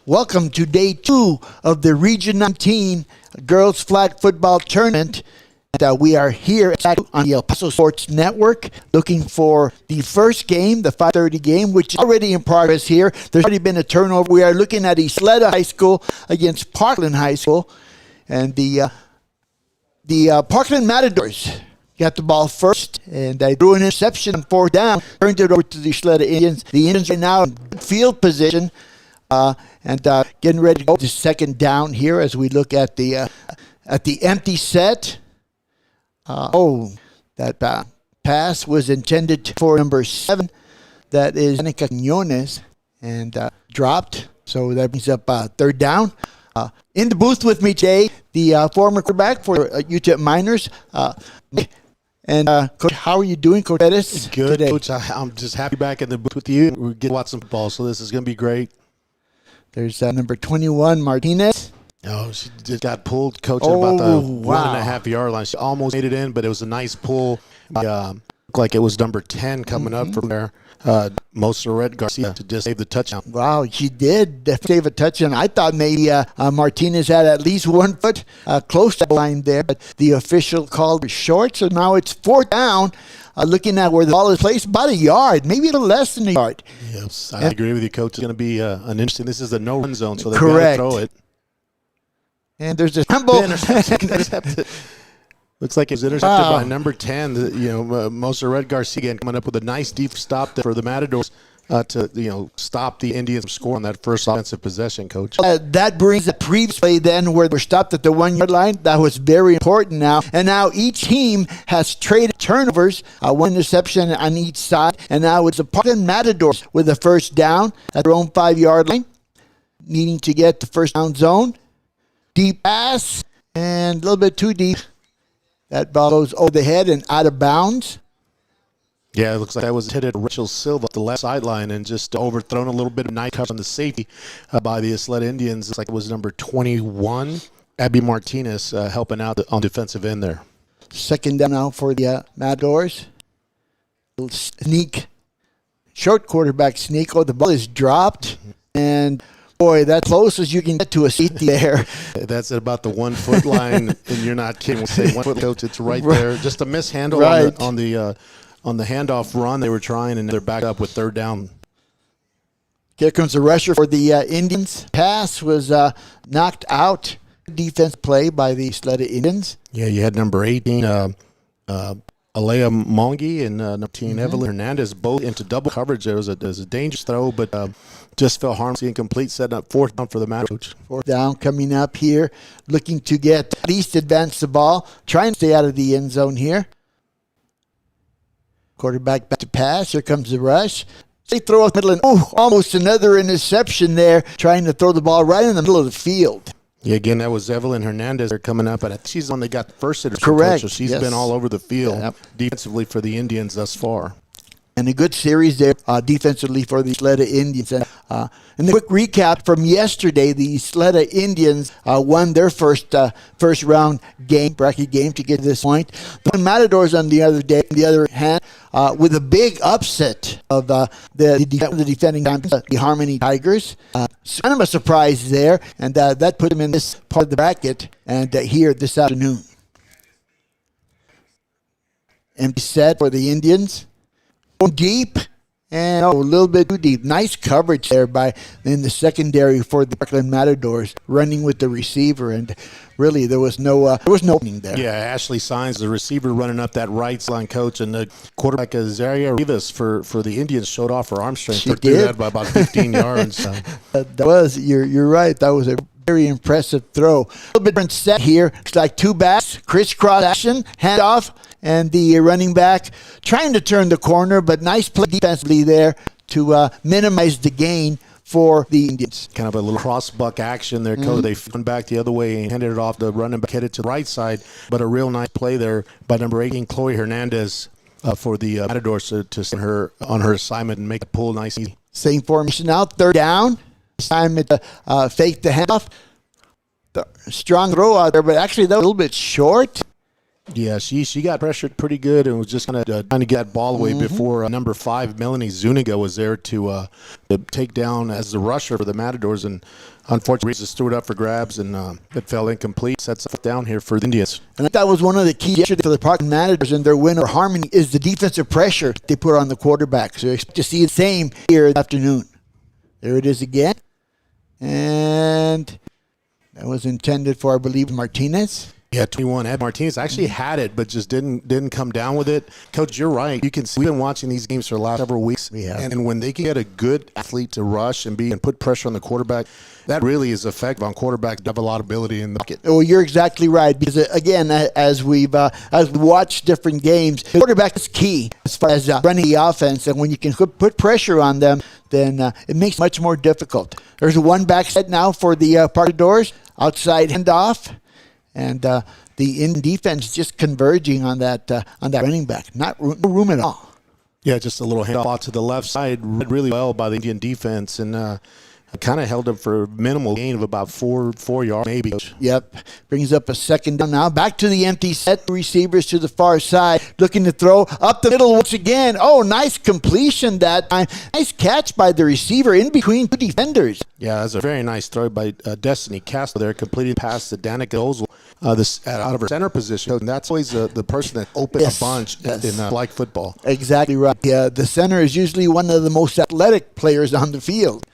Welcome to day 2 of the Region 19 Girls Flag Football Tournament. And, we are here on the El Paso Sports Network looking for the first game, the 5:30 game, which is already in progress here. There's already been a turnover. We are looking at Ysleta High School against Parkland High School. And the Parkland Matadors got the ball first, and they threw an interception on 4th down, turned it over to the Ysleta Indians. The Indians are now in field position. Getting ready to go to 2nd down here as we look at the empty set. That pass was intended for number 7. That is Anika Quinones, and dropped. So that brings up 3rd down. In the booth with me today, the former quarterback for UTEP Miners. Coach, how are you doing, Coach Pettis? Good, today? Coach. I'm just happy back in the booth with you. We're getting to watch some football, so this is going to be great. There's number 21, Martinez. Oh, she just got pulled, Coach, at about the 1.5 yard line. She almost made it in, but it was a nice pull. Looked like it was number 10 coming up from there. Red Garcia to just save the touchdown. Wow, she did save a touchdown. I thought maybe Martinez had at least 1 foot close to the line there, but the official called it short, so now it's 4th down. Looking at where the ball is placed, about a yard, maybe a little less than a yard. Yes, I agree with you, Coach. It's going to be an interesting. This is a no-run zone, so they've got to throw it. And there's a fumble. Looks like it's intercepted by number 10. Red Garcia again coming up with a nice deep stop there for the Matadors to stop the Indians from scoring on that first offensive possession, Coach. That brings the previous play then where we're stopped at the 1 yard line. That was very important now. And now each team has traded turnovers, 1 interception on each side. And now it's the Parkland Matadors with the first down at their own 5 yard line, needing to get the first down zone. Deep pass, and a little bit too deep. That ball goes over the head and out of bounds. Yeah, it looks like that was hit at Rachel Silva at the left sideline and just overthrown a little bit of night cover on the safety by the Ysleta Indians. It's like it was number 21, Abby Martinez, helping out on defensive end there. 2nd down now for the Matadors. Little sneak, short quarterback sneak. Oh, the ball is dropped, and boy, that's close as you can get to a safety there. That's at about the 1 foot line, and you're not kidding. Say 1 foot, Coach, it's right there. Just a mishandle on the handoff run they were trying, and they're back up with 3rd down. Here comes the rusher for the Indians. Pass was knocked out. Defense play by the Ysleta Indians. Yeah, you had number 18, Alea Mongi, and number 18, Evelyn Hernandez, both into double coverage. There was a dangerous throw, but just fell harmlessly incomplete, setting up 4th down for the Matadors. 4th down coming up here, looking to get at least advance the ball, trying to stay out of the end zone here. Quarterback back to pass. Here comes the rush. They throw up middle, and almost another interception there, trying to throw the ball right in the middle of the field. Yeah, again, that was Evelyn Hernandez coming up, and she's the one that got the first interception. Correct. So she's been all over the field defensively for the Indians thus far. And a good series there defensively for the Ysleta Indians. And a quick recap from yesterday, the Ysleta Indians won their first round game, bracket game, to get to this point. The Matadors on the other hand, with a big upset of the defending champions, the Harmony Tigers. Kind of a surprise there, and that put them in this part of the bracket and here this afternoon. Empty set for the Indians. Deep, and a little bit too deep. Nice coverage there in the secondary for the Parkland Matadors, running with the receiver, and really there was no opening there. Yeah, Ashley Signs, the receiver, running up that right line, Coach, and the quarterback Zaria Rivas for the Indians showed off her arm strength. She did that by about 15 yards. You're right. That was a very impressive throw. A little bit different set here. It's like 2 backs, crisscross action, handoff. And the running back trying to turn the corner, but nice play defensively there to minimize the gain for the Indians. Kind of a little cross-buck action there, Coach. They went back the other way and handed it off. The running back headed to the right side, but a real nice play there by number 18, Chloe Hernandez, for the Matadors to send her on her assignment and make a pull nice easy. Same formation now, 3rd down. Assignment to fake the handoff. Strong throw out there, but actually that was a little bit short. Yeah, she got pressured pretty good and was just kind of trying to get that ball away before number 5, Melanie Zuniga, was there to take down as the rusher for the Matadors. And unfortunately, just threw it up for grabs, and it fell incomplete. Sets up down here for the Indians. And that was one of the keys yesterday for the Parkland Matadors in their win or harmony is the defensive pressure they put on the quarterback. So you expect to see the same here this afternoon. There it is again. And that was intended for, I believe, Martinez. Yeah, 21. Ed Martinez actually had it, but just didn't come down with it. Coach, you're right. You can see we've been watching these games for the last several weeks, and when they can get a good athlete to rush and put pressure on the quarterback, that really is effective on quarterbacks that have a lot of ability in the bucket. Oh, you're exactly right. Because again, as we watch different games, the quarterback is key as far as running the offense, and when you can put pressure on them, then it makes it much more difficult. There's a one-back set now for the Matadors, outside handoff. And the in defense just converging on that running back. Not room at all. Yeah, just a little handoff out to the left side. Read really well by the Indian defense, and kind of held him for a minimal gain of about 4 yards maybe. Yep. Brings up a second down now. Back to the empty set. Receivers to the far side. Looking to throw up the middle once again. Oh, nice completion that time. Nice catch by the receiver in between two defenders. Yeah, that's a very nice throw by Destiny Castro there, completing pass to Danica Ozel out of her center position. And that's always the person that opens a bunch in flag football. Exactly right. Yeah, the center is usually one of the most athletic players on the field.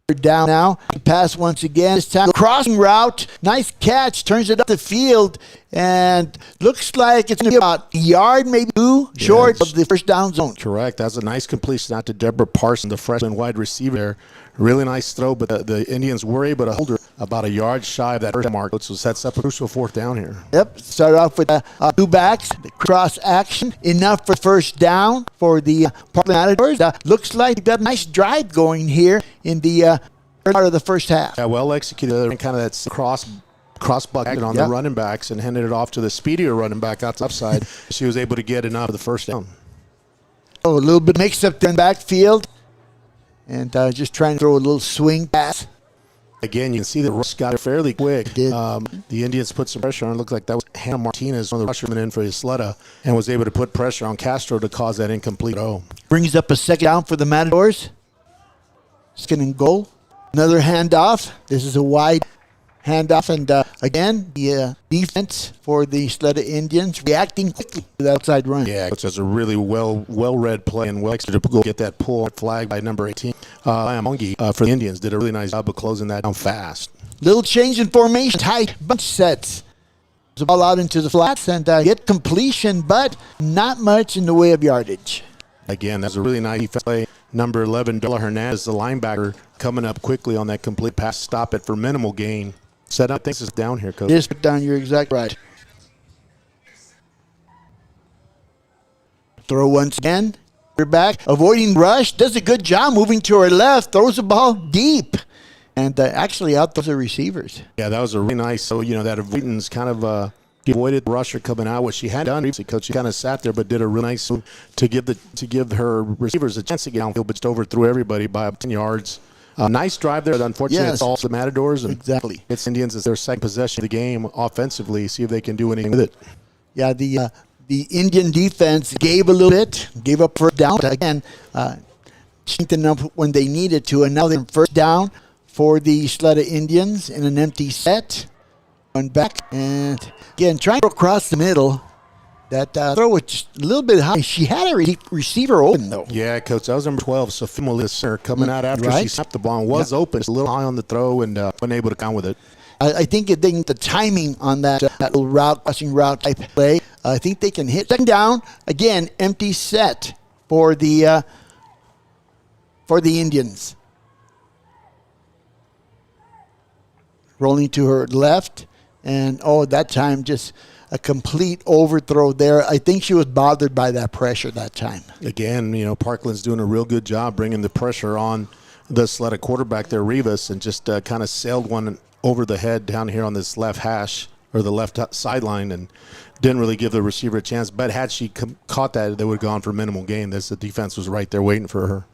Down now, pass once again. This time, crossing route, nice catch, turns it up the field, and looks like it's going to be about a yard, maybe 2 short of the first down zone. Correct. That's a nice completion out to Deborah Parson, the freshman wide receiver there. Really nice throw, but the Indians were able to hold her about a yard shy of that first mark, which sets up a crucial 4th down here. Yep. Start off with 2 backs, cross action, enough for first down for the Parkland Matadors. Looks like they've got a nice drive going here in the part of the first half. Yeah, well executed. Kind of that cross bucket on the running backs and handed it off to the speedier running back out the upside. She was able to get enough of the first down. Oh, a little bit mix up there in backfield. And just trying to throw a little swing pass. Again, you can see that Rush got it fairly quick. The Indians put some pressure on it. It looked like that was Hannah Martinez, one of the rushers in for Ysleta, and was able to put pressure on Castro to cause that incomplete throw. Brings up a second down for the Matadors. Second and goal. Another handoff. This is a wide handoff, and again, the defense for the Ysleta Indians reacting quickly to the outside run. Yeah, which is a really well-read play and well executed to go get that pull flag by number 18. Mongi for the Indians did a really nice job of closing that down fast. Little change in formation, tight bunch sets. The ball out into the flats and get completion, but not much in the way of yardage. Again, that's a really nice defense play. Number 11, Della Hernandez, the linebacker, coming up quickly on that complete pass. Stop it for minimal gain. Set up things is down here, Coach. Yes, down. You're exactly right. Throw once again. We're back. Avoiding rush. Does a good job moving to her left. Throws the ball deep. And actually out those are receivers. Yeah, that was a really nice. So, that avoidance kind of avoided the rusher coming out, which she had done previously. Coach, she kind of sat there, but did a really nice move to give her receivers a chance to get downfield, but just overthrew everybody by up 10 yards. Nice drive there. Unfortunately, it's all the Matadors. And exactly. It's Indians as their second possession of the game offensively. See if they can do anything with it. Yeah, the Indian defense gave a little bit, gave up first down. But again, strengthened up when they needed to. And now they're first down for the Ysleta Indians in an empty set. One back. And again, trying to go across the middle. That throw was just a little bit high. She had a receiver open, though. Yeah, Coach. That was number 12, Sophia Molina, coming out after she snapped the ball and was open. Just a little high on the throw and wasn't able to count with it. I think the timing on that little crossing route type play, I think they can hit. Second down, again, empty set for the Indians. Rolling to her left, and that time just a complete overthrow there. I think she was bothered by that pressure that time. Again, Parkland's doing a real good job bringing the pressure on the Ysleta quarterback there, Rivas, and just kind of sailed one over the head down here on this left hash or the left sideline and didn't really give the receiver a chance. But had she caught that, they would have gone for minimal gain. The defense was right there waiting for her.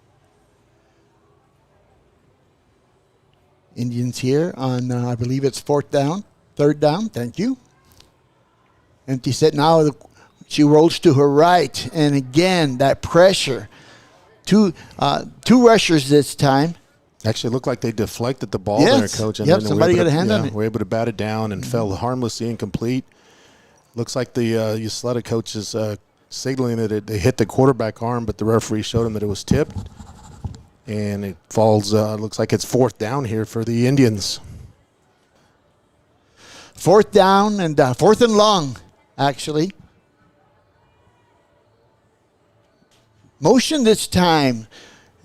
Indians here on, I believe it's third down. Thank you. And she said now she rolls to her right. And again, that pressure. Two rushers this time. Actually, it looked like they deflected the ball Yes. there, Coach. And Yep, then somebody got a hand on it. Were able to bat it down and fell harmlessly incomplete. Looks like the Ysleta coach is signaling that they hit the quarterback arm, but the referee showed him that it was tipped. And it falls, looks like it's 4th down here for the Indians. 4th down and 4th and long, actually. Motion this time.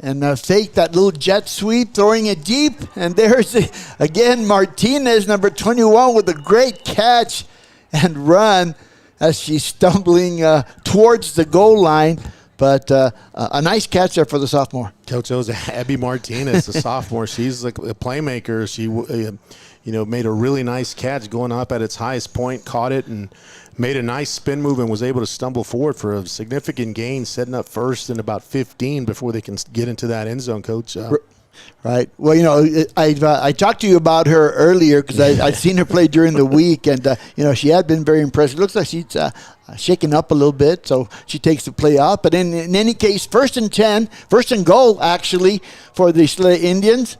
And fake that little jet sweep, throwing it deep. And there's, again, Martinez, number 21, with a great catch and run as she's stumbling towards the goal line. But a nice catch there for the sophomore. Coach, it was Abby Martinez, the sophomore. She's like a playmaker. She, made a really nice catch going up at its highest point, caught it, and made a nice spin move and was able to stumble forward for a significant gain, setting up first and about 15 before they can get into that end zone, Coach. Right. Well, I talked to you about her earlier because I'd seen her play during the week, and, she had been very impressive. It looks like she's shaken up a little bit, so she takes the play out. But in any case, 1st and 10, 1st and goal, actually, for the Ysleta Indians.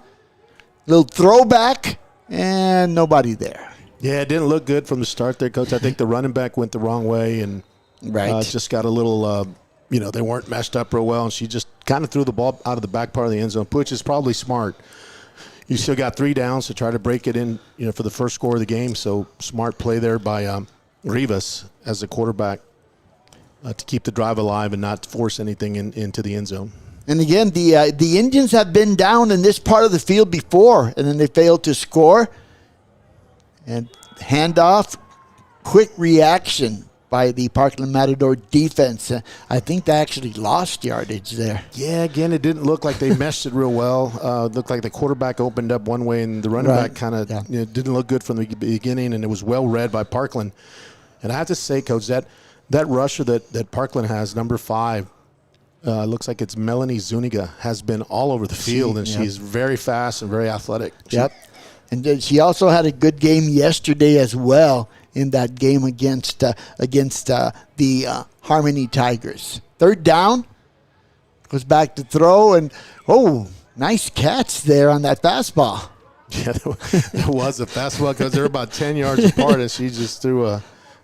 Little throwback, and nobody there. Yeah, it didn't look good from the start there, Coach. I think the running back went the wrong way and just got a little, they weren't meshed up real well, and she just kind of threw the ball out of the back part of the end zone, which is probably smart. You still got 3 downs to try to break it in, for the first score of the game, so smart play there by Rivas as the quarterback to keep the drive alive and not force anything into the end zone. And again, the Indians have been down in this part of the field before, and then they failed to score. And handoff, quick reaction by the Parkland Matador defense. I think they actually lost yardage there. Yeah, again, it didn't look like they meshed it real well. Looked like the quarterback opened up one way and the running back kind of didn't look good from the beginning, and it was well read by Parkland. And I have to say, Coach, that rusher that Parkland has, number 5, looks like it's Melanie Zuniga, has been all over the field, and she's very fast and very athletic. And she also had a good game yesterday as well in that game against the Harmony Tigers. 3rd down, goes back to throw, and nice catch there on that fastball. Yeah, there was a fastball because they're about 10 yards apart, and she just threw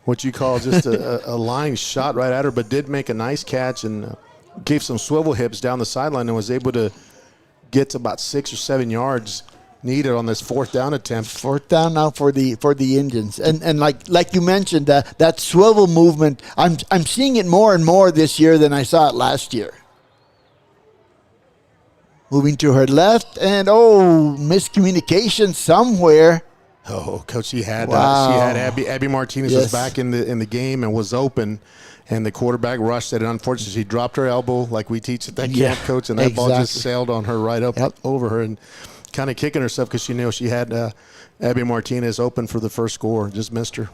what you call just a line shot right at her, but did make a nice catch and gave some swivel hips down the sideline and was able to get to about 6 or 7 yards needed on this 4th down attempt. 4th down now for the Indians, and like you mentioned, that swivel movement. I'm seeing it more and more this year than I saw it last year. Moving to her left, and miscommunication somewhere. Oh, Coach, she had Abby Martinez was back in the game and was open, and the quarterback rushed it. And unfortunately, she dropped her elbow like we teach at that camp, Coach, and that ball just sailed on her right up over her and kind of kicking herself because she knew she had Abby Martinez open for the first score, just missed her.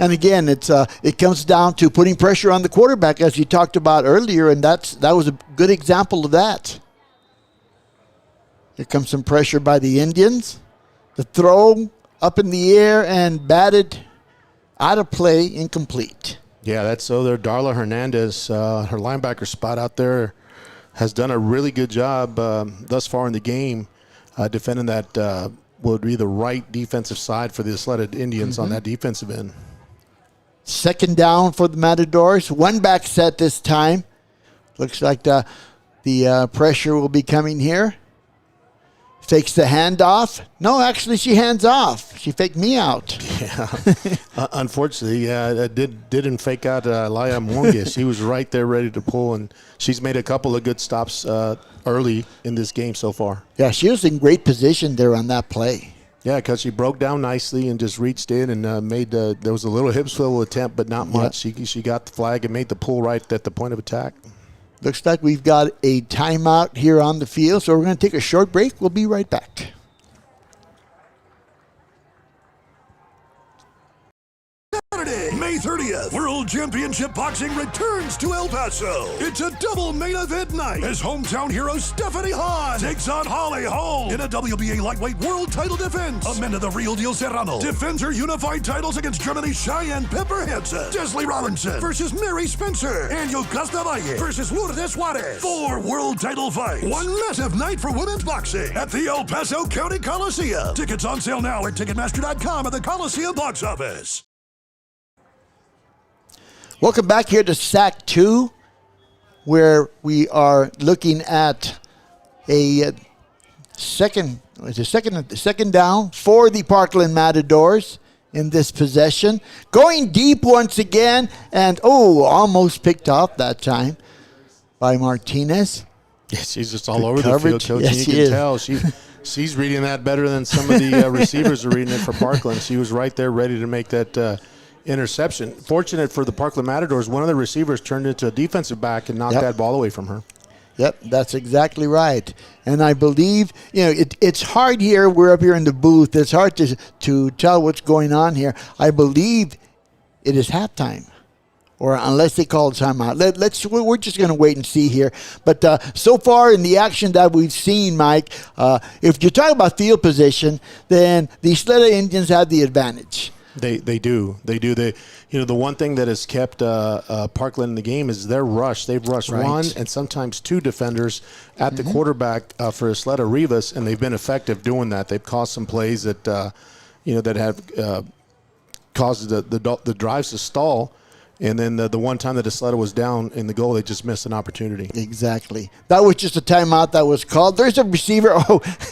And again, it comes down to putting pressure on the quarterback, as you talked about earlier, and that was a good example of that. Here comes some pressure by the Indians. The throw up in the air and batted out of play, incomplete. Yeah, that's so there. Darla Hernandez, her linebacker spot out there, has done a really good job thus far in the game. Defending that would be the right defensive side for the Ysleta Indians on that defensive end. 2nd down for the Matadors. 1 back set this time. Looks like the pressure will be coming here. Fakes the handoff. No, actually, she hands off. She faked me out. Yeah. Unfortunately, it didn't fake out Laya Mwonge. She was right there ready to pull, and she's made a couple of good stops early in this game so far. Yeah, she was in great position there on that play. Yeah, because she broke down nicely and just reached in and made there was a little hip swivel attempt, but not much. She got the flag and made the pull right at the point of attack. Looks like we've got a timeout here on the field, so we're going to take a short break. We'll be right back. Saturday, May 30th, World Championship Boxing returns to El Paso. It's a double main event night as hometown hero Stephanie Hahn takes on Holly Holm in a WBA lightweight world title defense. Amanda the Real Deal Serrano defends her unified titles against Germany's Cheyenne Pepper Hansen. Desley Robinson versus Mary Spencer. And Yocasta Valle versus Lourdes Juarez. 4 world title fights. One massive night for women's boxing at the El Paso County Coliseum. Tickets on sale now at Ticketmaster.com at the Coliseum box office. Welcome back here to Sack 2, where we are looking at a second down for the Parkland Matadors in this possession. Going deep once again, and almost picked off that time by Martinez. Yeah, she's just all over coverage. the field, Coach. Yes, and you can tell she's reading that better than some of the receivers are reading it for Parkland. She was right there ready to make that interception. Fortunate for the Parkland Matadors, one of the receivers turned into a defensive back and knocked that ball away from her. Yep, that's exactly right. And I believe, it's hard here. We're up here in the booth. It's hard to tell what's going on here. I believe it is halftime, or unless they call a timeout. We're just going to wait and see here. But so far in the action that we've seen, Mike, if you're talking about field position, then the Ysleta Indians have the advantage. They do. The one thing that has kept Parkland in the game is their rush. They've rushed one and sometimes 2 defenders at the quarterback for Ysleta Rivas, and they've been effective doing that. They've caused some plays that that have caused the drives to stall. And then the one time that Ysleta was down in the goal, they just missed an opportunity. Exactly. That was just a timeout that was called. There's a receiver.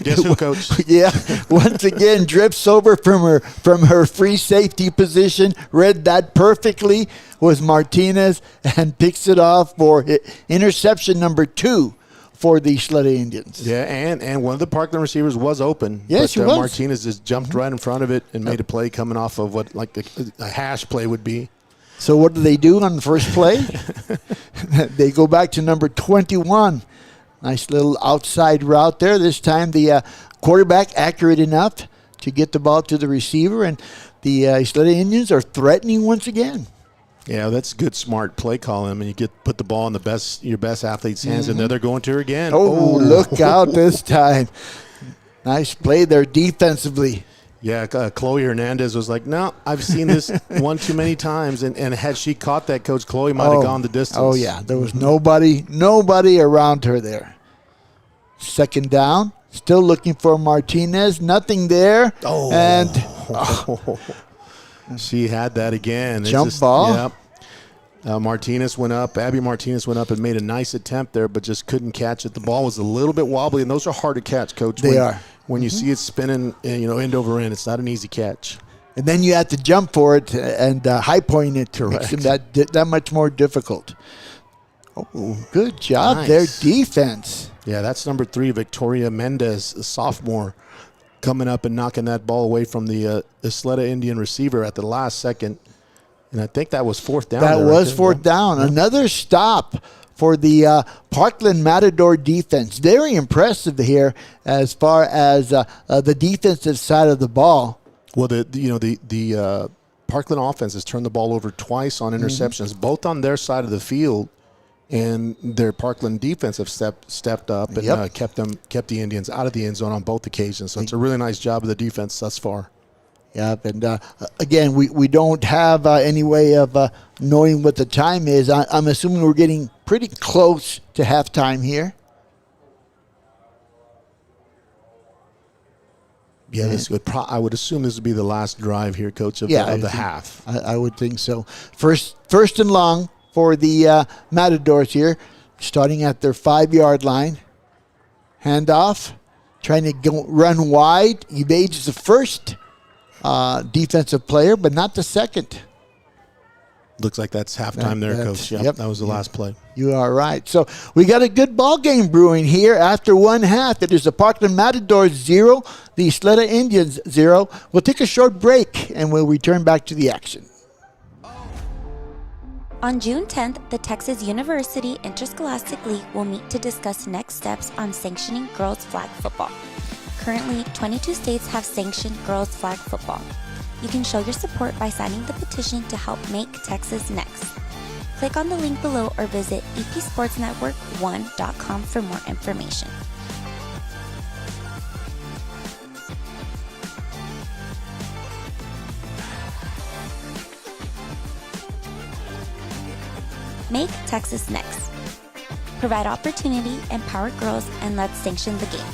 Guess who, Coach? Yeah. Once again, drifts over from her free safety position. Read that perfectly. Was Martinez and picks it off for interception number 2 for the Ysleta Indians. Yeah, and one of the Parkland receivers was open. Yes, he was. Martinez just jumped right in front of it and made a play coming off of what like a hash play would be. So what do they do on the first play? They go back to number 21. Nice little outside route there. This time the quarterback accurate enough to get the ball to the receiver, and the Ysleta Indians are threatening once again. Yeah, that's good, smart play calling. I mean, you put the ball in your best athlete's hands, and then they're going to her again. Oh, look out this time. Nice play there defensively. Yeah, Chloe Hernandez was like, no, I've seen this one too many times. And had she caught that, Coach, Chloe might have gone the distance. Oh, yeah. There was nobody around her there. Second down. Still looking for Martinez. Nothing there. Oh. And she had that again. Jump ball. Yep. Martinez went up. Abby Martinez went up and made a nice attempt there, but just couldn't catch it. The ball was a little bit wobbly, and those are hard to catch, Coach. They are. When you see it spinning, end over end, it's not an easy catch. And then you have to jump for it and high point it to make that much more difficult. Oh, good job there, defense. Yeah, that's number 3, Victoria Mendez, a sophomore, coming up and knocking that ball away from the Ysleta Indian receiver at the last second. And I think that was 4th down. That was 4th down. Yeah. Another stop for the Parkland Matador defense. Very impressive here as far as the defensive side of the ball. Well, the Parkland offense has turned the ball over twice on interceptions, both on their side of the field, and their Parkland defense have stepped up and kept the Indians out of the end zone on both occasions. So it's a really nice job of the defense thus far. Yep, and again, we don't have any way of knowing what the time is. I'm assuming we're getting pretty close to halftime here. Yeah, this I would assume this would be the last drive here, Coach, of the half. I would think so. First and long for the Matadors here, starting at their 5-yard line. Handoff, trying to run wide. Evades the first defensive player, but not the second. Looks like that's halftime there, Coach. Yep, that was the last play. You are right. So we got a good ball game brewing here after one half. It is the Parkland Matadors 0, the Ysleta Indians 0. We'll take a short break, and we'll return back to the action. On June 10th, the Texas University Interscholastic League will meet to discuss next steps on sanctioning girls flag football. Currently, 22 states have sanctioned girls flag football. You can show your support by signing the petition to help make Texas next. Click on the link below or visit epsportsnetwork1.com for more information. Make Texas next. Provide opportunity, empower girls, and let's sanction the game.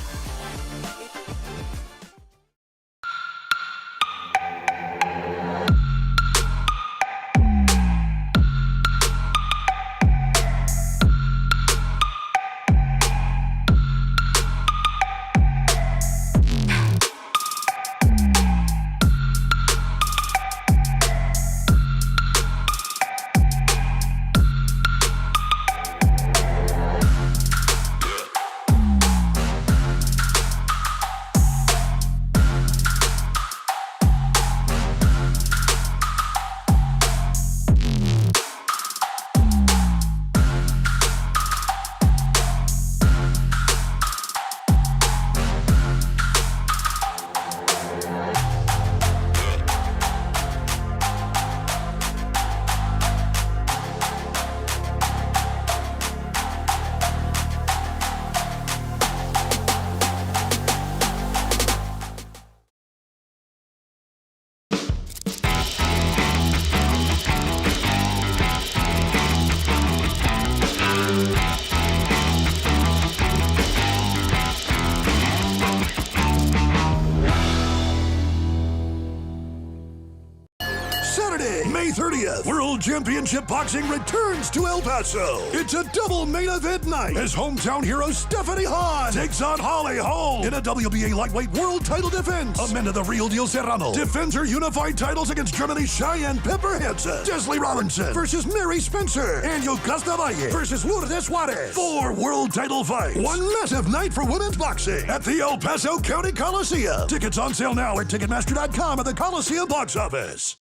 Saturday, May 30th, World Championship Boxing returns to El Paso. It's a double main event night as hometown hero Stephanie Hahn takes on Holly Holm in a WBA lightweight world title defense. Amanda the Real Deal Serrano defends her unified titles against Germany's Cheyenne Pepper Hansen. Jeslie Robinson versus Mary Spencer. And Yocasta Valle versus Lourdes Juarez. 4 world title fights. One massive night for women's boxing at the El Paso County Coliseum. Tickets on sale now at Ticketmaster.com at the Coliseum box office.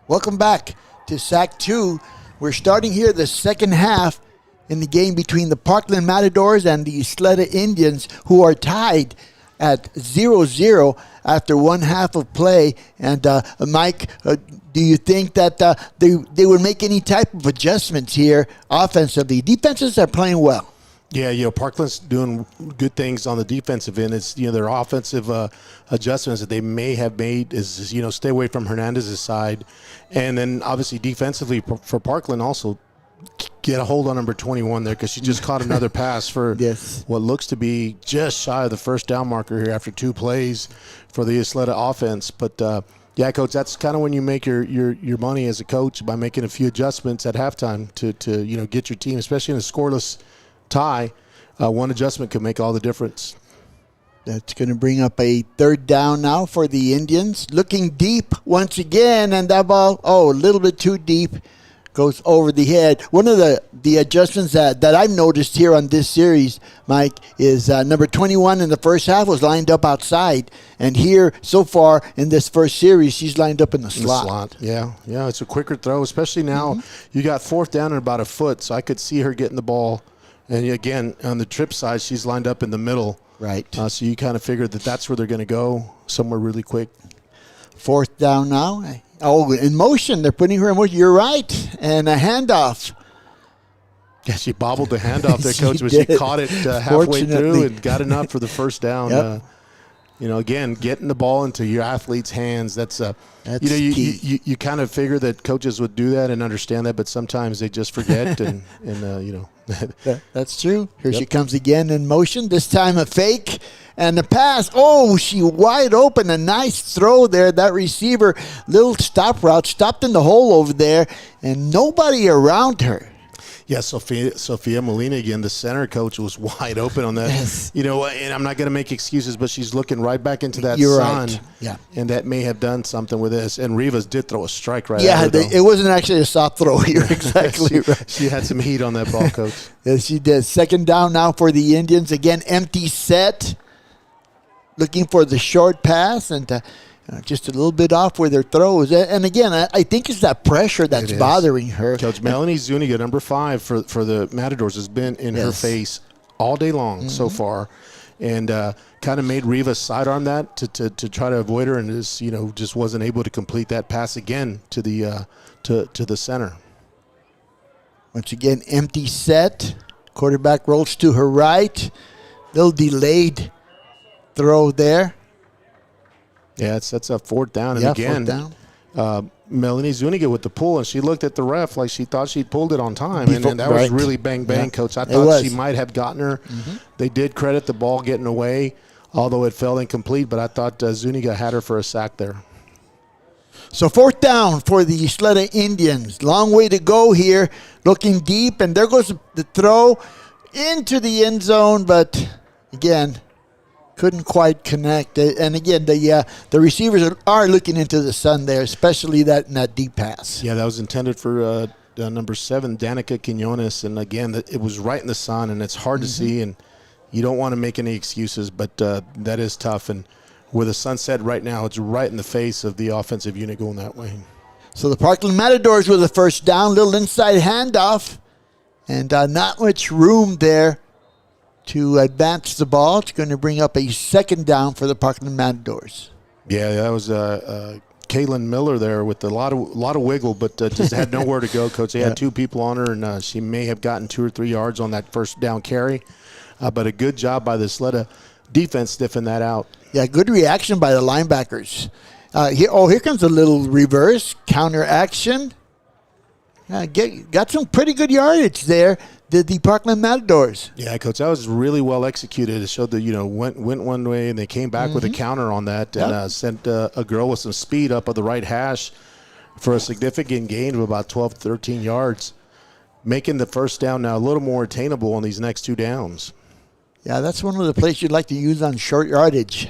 Welcome back to Sack 2. We're starting here the second half in the game between the Parkland Matadors and the Ysleta Indians, who are tied at 0-0 after one half of play. And Mike, do you think that they would make any type of adjustments here offensively? Defenses are playing well. Yeah, Parkland's doing good things on the defensive end. It's, their offensive adjustments that they may have made is, stay away from Hernandez's side. And then obviously defensively for Parkland also get a hold on number 21 there, because she just caught another pass for what looks to be just shy of the first down marker here after 2 plays for the Ysleta offense. But yeah, Coach, that's kind of when you make your money as a coach, by making a few adjustments at halftime to get your team, especially in a scoreless tie. One adjustment could make all the difference. That's going to bring up a third down now for the Indians. Looking deep once again, and that ball, a little bit too deep, goes over the head. One of the adjustments that I've noticed here on this series, Mike, is number 21 in the first half was lined up outside. And here, so far in this first series, she's lined up in the slot. Yeah, it's a quicker throw, especially now. You got fourth down and about a foot, so I could see her getting the ball. And again, on the trip side, she's lined up in the middle. Right. So you kind of figured that's where they're going to go, somewhere really quick. Fourth down now. In motion. They're putting her in motion. You're right. And a handoff. Yeah, she bobbled the handoff there, Coach, but she caught it halfway through and got enough for the first down. Yep. Again, getting the ball into your athlete's hands, that's key. You kind of figure that coaches would do that and understand that, but sometimes they just forget and That's true. Here she comes again in motion. This time a fake and a pass. Oh, she wide open. A nice throw there. That receiver, little stop route, stopped in the hole over there, and nobody around her. Yeah, Sophia Molina again, the center coach, was wide open on that. Yes. And I'm not going to make excuses, but she's looking right back into that You're sun. right. Yeah. And that may have done something with this. And Rivas did throw a strike right at her. It wasn't actually a soft throw. You're exactly right. She had some heat on that ball, Coach. Yes, she did. Second down now for the Indians. Again, empty set. Looking for the short pass and just a little bit off with their throws. And again, I think it's that pressure that's bothering her. Coach Melanie Zuniga, number 5 for the Matadors, has been in her face all day long so far, and kind of made Rivas sidearm that to try to avoid her, and just wasn't able to complete that pass again to the to the center. Once again, empty set. Quarterback rolls to her right. Little delayed throw there. Yeah, that's a fourth down. And again, fourth down. Melanie Zuniga with the pull, and she looked at the ref like she thought she'd pulled it on time. And that was really bang, Coach. I thought she might have gotten her. They did credit the ball getting away, although it fell incomplete, but I thought Zuniga had her for a sack there. So fourth down for the Ysleta Indians. Long way to go here. Looking deep, and there goes the throw into the end zone, but again, couldn't quite connect. And again, the receivers are looking into the sun there, especially in that deep pass. Yeah, that was intended for number 7, Danica Quinones. And again, it was right in the sun, and it's hard to see, and you don't want to make any excuses, but that is tough. And with the sunset right now, it's right in the face of the offensive unit going that way. So the Parkland Matadors with the first down, little inside handoff, and not much room there to advance the ball. It's going to bring up a second down for the Parkland Matadors. Yeah, that was Kaylin Miller there with a lot of wiggle, but just had nowhere to go, Coach. They had 2 people on her, and she may have gotten 2 or 3 yards on that first down carry. But a good job by the Ysleta defense sniffing that out. Yeah, good reaction by the linebackers. Here comes a little reverse counter action. Got some pretty good yardage there, the Parkland Matadors. Yeah, Coach, that was really well executed. It showed that, went one way, and they came back with a counter on that and sent a girl with some speed up of the right hash for a significant gain of about 12, 13 yards, making the first down now a little more attainable on these next 2 downs. Yeah, that's one of the plays you'd like to use on short yardage.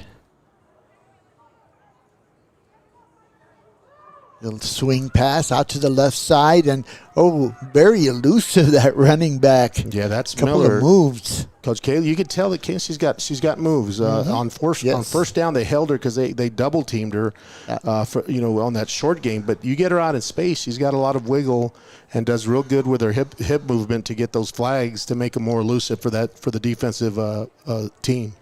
Little swing pass out to the left side, and very elusive, that running back. Yeah, that's couple Miller. of moves. Coach Kaylee, you could tell that she's got moves. On first down, they held her because they double teamed her, on that short game. But you get her out in space, she's got a lot of wiggle and does real good with her hip movement to get those flags to make them more elusive for the defensive team.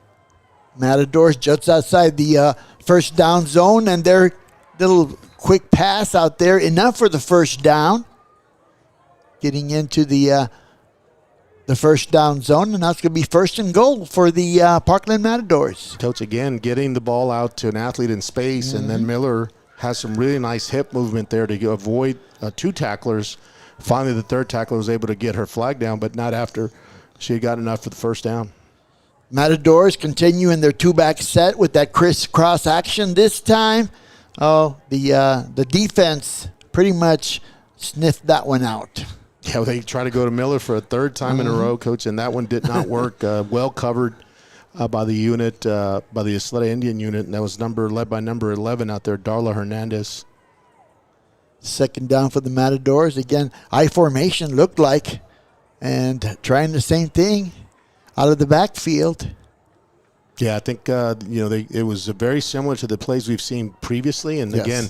Matadors just outside the first down zone, and their little quick pass out there, enough for the first down. Getting into the first down zone, and that's going to be first and goal for the Parkland Matadors. Coach, again, getting the ball out to an athlete in space, and then Miller has some really nice hip movement there to avoid 2 tacklers. Finally, the third tackler was able to get her flag down, but not after she had got enough for the first down. Matadors continue in their 2-back set with that crisscross action this time. The defense pretty much sniffed that one out. Yeah, they try to go to Miller for a third time in a row, Coach, and that one did not work. Well covered by the unit, by the Ysleta Indian unit, and that was led by number 11 out there, Darla Hernandez. Second down for the Matadors. Again, I formation looked like, and trying the same thing out of the backfield. Yeah, I think it was very similar to the plays we've seen previously, and again,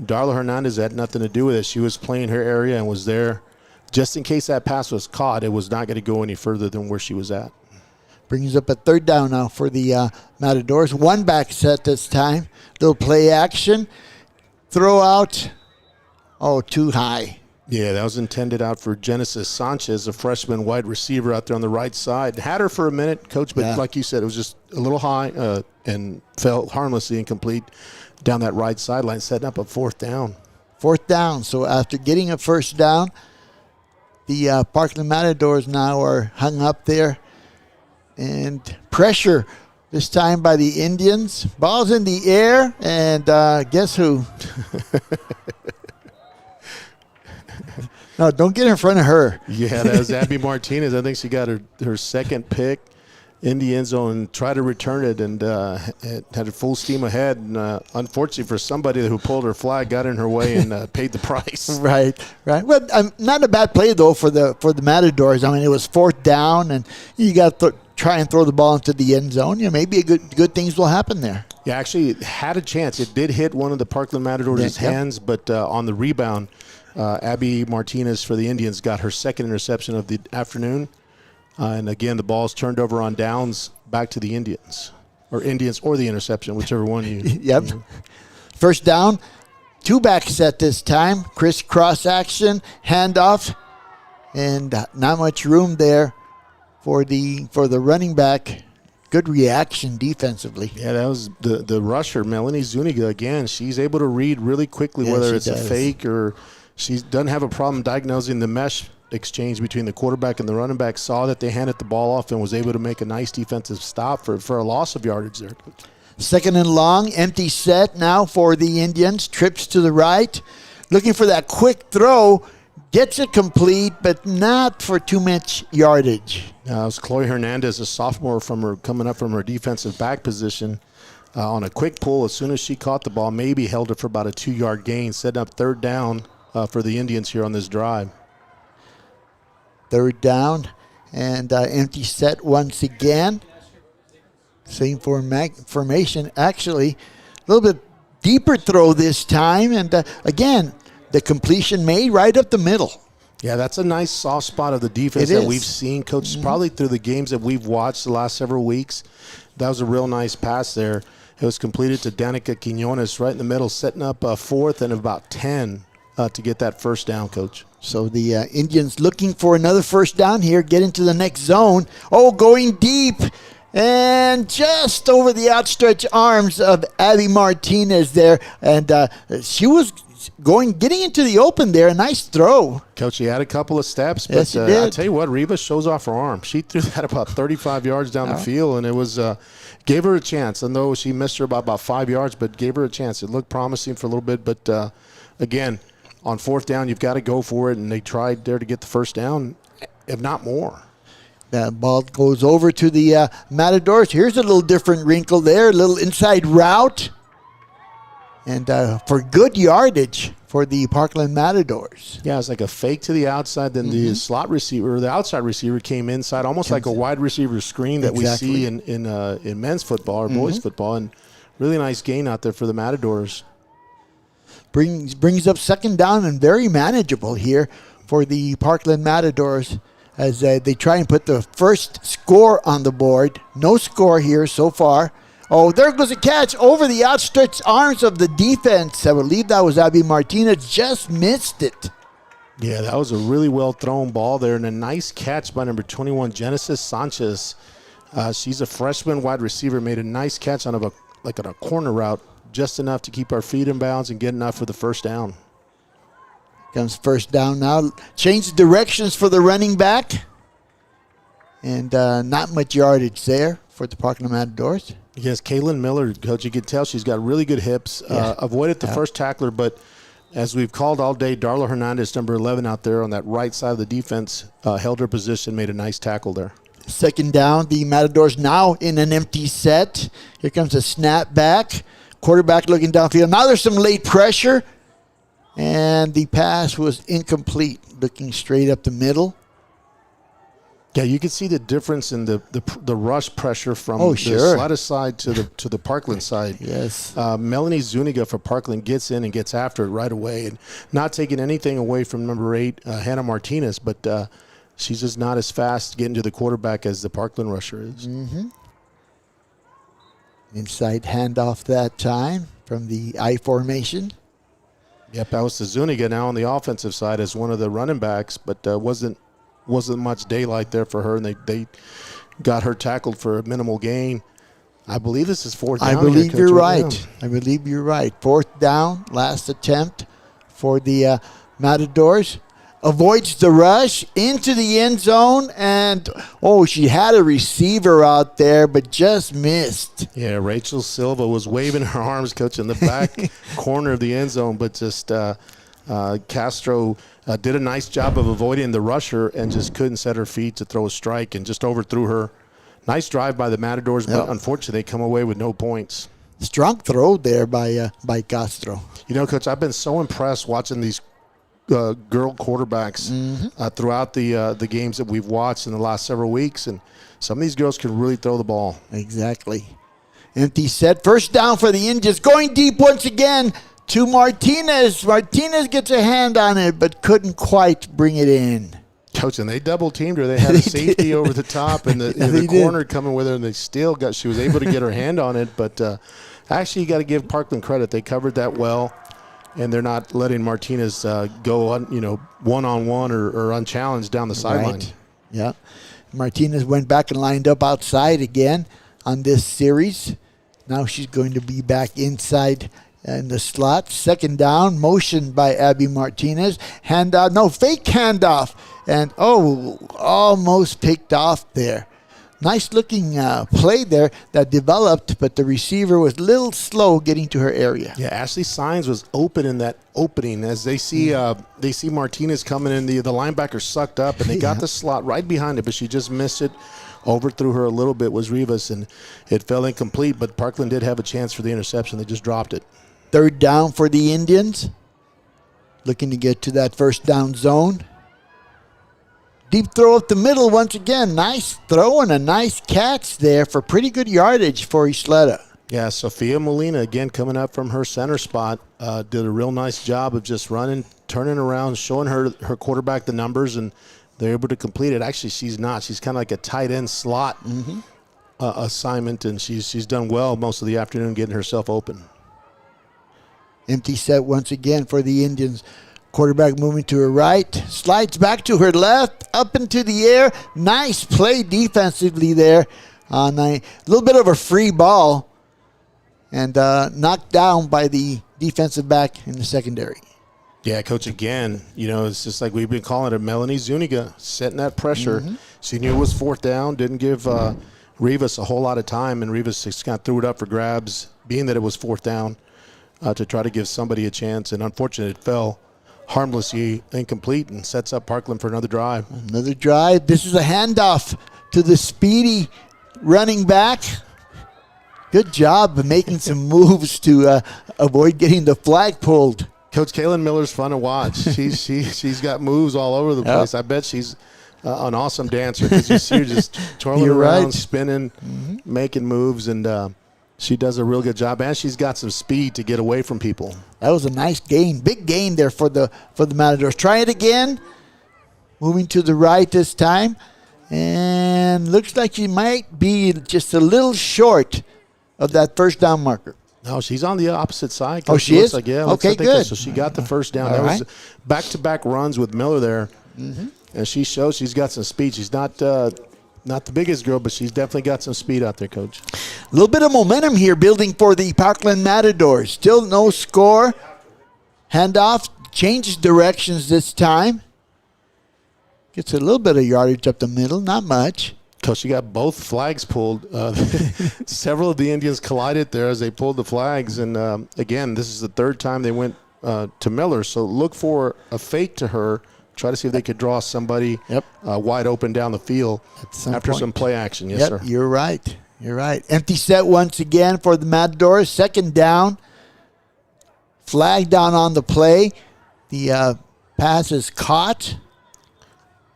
Darla Hernandez had nothing to do with it. She was playing her area and was there just in case that pass was caught. It was not going to go any further than where she was at. Brings up a third down now for the Matadors. 1-back set this time. Little play action. Throw out. Too high. Yeah, that was intended out for Genesis Sanchez, a freshman wide receiver out there on the right side. Had her for a minute, Coach, but like you said, it was just a little high and fell harmlessly incomplete down that right sideline, setting up a fourth down. Fourth down. So after getting a first down, the Parkland Matadors now are hung up there. And pressure this time by the Indians. Ball's in the air, and guess who? No, don't get in front of her. Yeah, that was Abby Martinez. I think she got her second pick in the end zone, tried to return it, and had a full steam ahead. And unfortunately for somebody who pulled her flag, got in her way and paid the price. Right. Well, not a bad play, though, for the Matadors. I mean, it was fourth down, and you got to try and throw the ball into the end zone. Maybe good things will happen there. Yeah, actually, it had a chance. It did hit one of the Parkland Matadors' hands, but on the rebound, Abby Martinez for the Indians got her second interception of the afternoon. And again, the ball's turned over on downs back to the Indians or the interception, whichever one you. Yep. First down, 2-back set this time. Crisscross action, handoff, and not much room there for the running back. Good reaction defensively. Yeah, that was the rusher, Melanie Zuniga. Again, she's able to read really quickly whether it's a fake or. She doesn't have a problem diagnosing the mesh exchange between the quarterback and the running back. Saw that they handed the ball off and was able to make a nice defensive stop for a loss of yardage there. Second and long, empty set now for the Indians. Trips to the right. Looking for that quick throw. Gets it complete, but not for too much yardage. It was Chloe Hernandez, a sophomore coming up from her defensive back position. On a quick pull, as soon as she caught the ball, maybe held it for about a 2-yard gain, setting up third down for the Indians here on this drive. Third down and empty set once again. Same formation. Actually, a little bit deeper throw this time. And again, the completion made right up the middle. Yeah, that's a nice soft spot of the defense that we've seen, Coach, probably through the games that we've watched the last several weeks. That was a real nice pass there. It was completed to Danica Quinones right in the middle, setting up a fourth and about 10 to get that first down, Coach. So the Indians looking for another first down here, get into the next zone. Going deep and just over the outstretched arms of Abby Martinez there. And she was getting into the open there. A nice throw. Coach, she had a couple of steps, but yes, she did. I tell you what, Reba shows off her arm. She threw that about 35 yards down the field, and it was gave her a chance. I know she missed her by about 5 yards, but gave her a chance. It looked promising for a little bit, but again, on fourth down, you've got to go for it, and they tried there to get the first down, if not more. That ball goes over to the Matadors. Here's a little different wrinkle there, a little inside route. And for good yardage for the Parkland Matadors. Yeah, it's like a fake to the outside. Then the slot receiver, the outside receiver, came inside, almost like a wide receiver screen that we see in men's football or boys football. And really nice gain out there for the Matadors. Brings up second down and very manageable here for the Parkland Matadors as they try and put the first score on the board. No score here so far. Oh, there goes a catch over the outstretched arms of the defense. I believe that was Abby Martinez. Just missed it. Yeah, that was a really well thrown ball there, and a nice catch by number 21, Genesis Sanchez. She's a freshman wide receiver, made a nice catch on a corner route, just enough to keep our feet in bounds and get enough for the first down. Comes first down now. Change directions for the running back. And not much yardage there for the Parkland Matadors. Yes, Kaylin Miller, Coach, you can tell she's got really good hips. Avoided the first tackler, but as we've called all day, Darla Hernandez, number 11 out there on that right side of the defense, held her position, made a nice tackle there. Second down, the Matadors now in an empty set. Here comes a snap back. Quarterback looking downfield. Now there's some late pressure. And the pass was incomplete, looking straight up the middle. Yeah, you can see the difference in the rush pressure from the Ysleta side to the Parkland side. Yes. Melanie Zuniga for Parkland gets in and gets after it right away, and not taking anything away from number 8, Hannah Martinez, but she's just not as fast getting to the quarterback as the Parkland rusher is. Mm-hmm. Inside handoff that time from the I formation. Yep, that was to Zuniga now on the offensive side as one of the running backs, but wasn't much daylight there for her, and they got her tackled for a minimal gain. I believe this is fourth down. I believe you're right. I believe you're right. Fourth down, last attempt for the Matadors. Avoids the rush into the end zone, and she had a receiver out there, but just missed. Yeah, Rachel Silva was waving her arms, Coach, in the back corner of the end zone, but just Castro did a nice job of avoiding the rusher and just couldn't set her feet to throw a strike and just overthrew her. Nice drive by the Matadors, but unfortunately they come away with no points. Strong throw there by Castro. You know, Coach, I've been so impressed watching these girl quarterbacks throughout the games that we've watched in the last several weeks, and some of these girls can really throw the ball. Exactly. Empty set. First down for the Indians. Going deep once again to Martinez. Martinez gets a hand on it, but couldn't quite bring it in. Coach, and they double teamed her. They had a safety over the top and the corner coming with her, and she was able to get her hand on it. But actually, you got to give Parkland credit. They covered that well, and they're not letting Martinez go on, one-on-one or unchallenged down the sideline. Right. Yeah. Martinez went back and lined up outside again on this series. Now she's going to be back inside in the slot. Second down, motion by Abby Martinez. Handoff, no, fake handoff. And, almost picked off there. Nice looking play there that developed, but the receiver was a little slow getting to her area. Yeah, Ashley Sines was open in that opening as they see Martinez coming in. The linebacker sucked up, and they got the slot right behind it, but she just missed it. Overthrew her a little bit was Rivas, and it fell incomplete, but Parkland did have a chance for the interception. They just dropped it. Third down for the Indians. Looking to get to that first down zone. Deep throw up the middle once again. Nice throw and a nice catch there for pretty good yardage for Ysleta. Yeah, Sophia Molina, again, coming up from her center spot, did a real nice job of just running, turning around, showing her quarterback the numbers, and they're able to complete it. Actually, she's not. She's kind of like a tight end slot assignment, and she's done well most of the afternoon getting herself open. Empty set once again for the Indians. Quarterback moving to her right, slides back to her left, up into the air. Nice play defensively there on a little bit of a free ball, and knocked down by the defensive back in the secondary. Yeah, Coach, again, it's just like we've been calling it, Melanie Zuniga setting that pressure. She knew it was fourth down, didn't give Rivas a whole lot of time, and Rivas just kind of threw it up for grabs, being that it was fourth down, to try to give somebody a chance, and unfortunately it fell harmlessly incomplete and sets up Parkland for another drive. Another drive. This is a handoff to the speedy running back. Good job of making some moves to avoid getting the flag pulled. Coach Kaylin Miller's fun to watch. She's got moves all over the place. I bet she's an awesome dancer because you see her just twirling around, spinning, making moves, and she does a real good job. And she's got some speed to get away from people. That was a nice gain, big gain there for the Matadors. Try it again. Moving to the right this time, and looks like she might be just a little short of that first down marker. No, she's on the opposite side. Oh, she is? Like, yeah, okay, good. So she got the first down. All that was back-to-back runs with Miller there. And she shows she's got some speed. She's not the biggest girl, but she's definitely got some speed out there, Coach. A little bit of momentum here building for the Parkland Matadors. Still no score. Handoff changes directions this time. Gets a little bit of yardage up the middle, not much. Coach, you got both flags pulled. Several of the Indians collided there as they pulled the flags. And, again, this is the third time they went to Miller. So look for a fake to her. Try to see if they could draw somebody wide open down the field after some play action. Yes, sir. You're right. You're right. Empty set once again for the Matadors. Second down. Flag down on the play. The pass is caught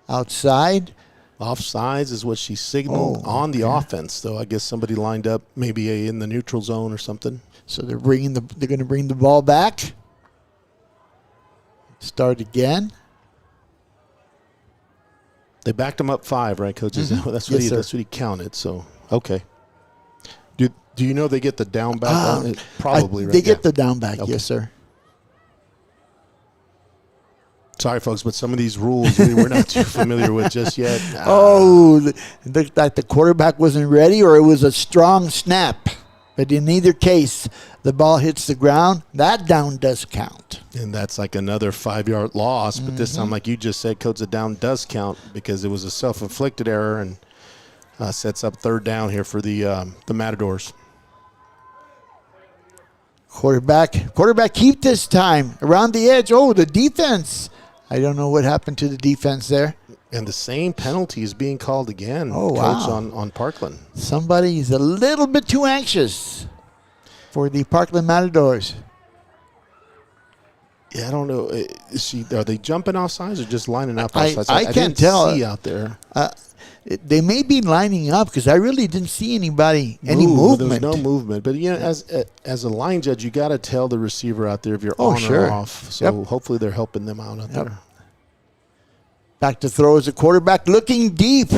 outside. Offsides is what she signaled on the offense, though. I guess somebody lined up maybe in the neutral zone or something. So they're going to bring the ball back. Start again. They backed him up 5, right, Coach? That's what he counted. So okay. Do you know they get the down back? Probably, right? They get the down back, yes, sir. Sorry, folks, but some of these rules we're not too familiar with just yet. It looked like the quarterback wasn't ready, or it was a strong snap. But in either case, the ball hits the ground. That down does count. And that's like another 5-yard loss. But this time, like you just said, Coach, the down does count because it was a self-inflicted error and sets up third down here for the Matadors. Quarterback keep this time around the edge. Oh, the defense. I don't know what happened to the defense there. And the same penalty is being called again, Coach, on Parkland. Somebody's a little bit too anxious for the Parkland Matadors. Yeah, I don't know. Are they jumping off sides or just lining up off sides? I can't tell. See out there. They may be lining up because I really didn't see any movement. There was no movement. But, as a line judge, you got to tell the receiver out there if you're on or off. So hopefully they're helping them out there. Back to throw as a quarterback, looking deep.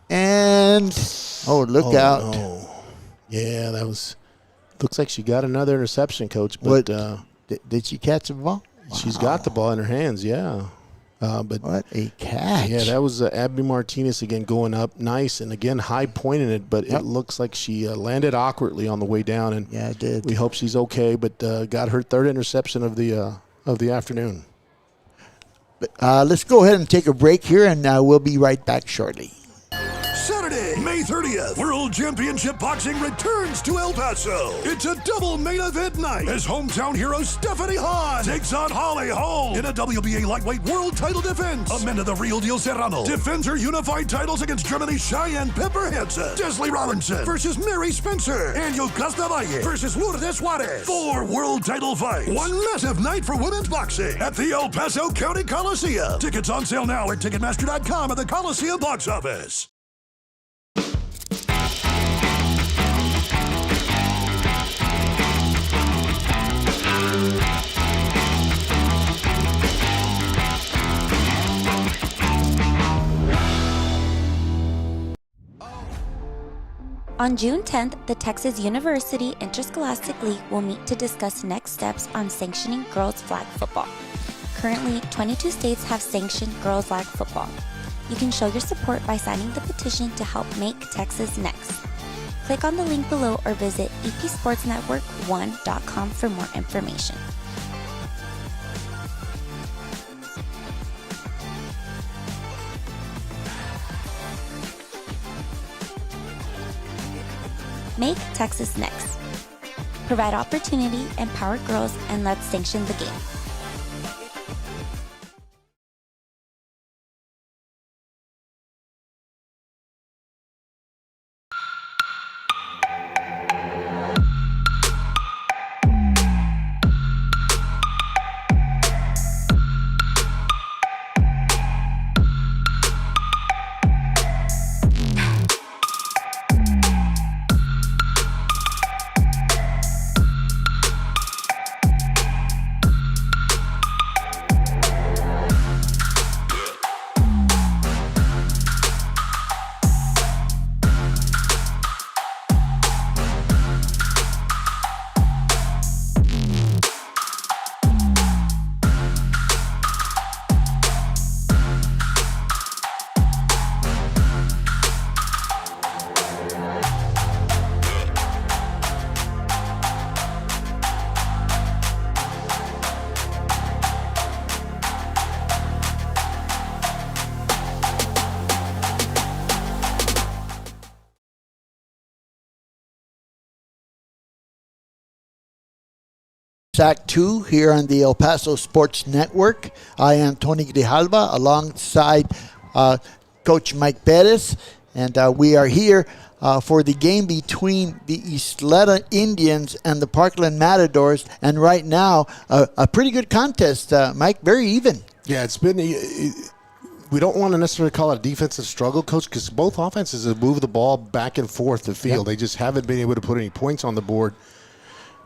And, look out. No. Yeah, looks like she got another interception, Coach. But did she catch the ball? She's got the ball in her hands, yeah. But what a catch. Yeah, that was Abby Martinez again going up nice and again high pointing it, but it looks like she landed awkwardly on the way down. And yeah, it did. We hope she's okay, but got her third interception of the afternoon. Let's go ahead and take a break here, and we'll be right back shortly. Saturday, May 30th, World Championship Boxing returns to El Paso. It's a double main event night as hometown hero Stephanie Hahn takes on Holly Holm in a WBA lightweight world title defense. Amanda the Real Deal Serrano defends her unified titles against Germany's Cheyenne Pepper Hansen. Desley Robinson versus Mary Spencer. And Yocasta Valle versus Lourdes Suarez. 4 world title fights. One massive night for women's boxing at the El Paso County Coliseum. Tickets on sale now at Ticketmaster.com at the Coliseum box office. On June 10th, the Texas University Interscholastic League will meet to discuss next steps on sanctioning girls flag football. Currently, 22 states have sanctioned girls flag football. You can show your support by signing the petition to help make Texas next. Click on the link below or visit epsportsnetwork1.com for more information. Make Texas next. Provide opportunity, empower girls, and let's sanction the game. Sac 2 here on the El Paso Sports Network. I am Tony Grijalva alongside Coach Mike Perez, and we are here for the game between the Ysleta Indians and the Parkland Matadors. And right now, a pretty good contest, Mike, very even. Yeah, it's been. We don't want to necessarily call it a defensive struggle, Coach, because both offenses have moved the ball back and forth the field. Yep. They just haven't been able to put any points on the board.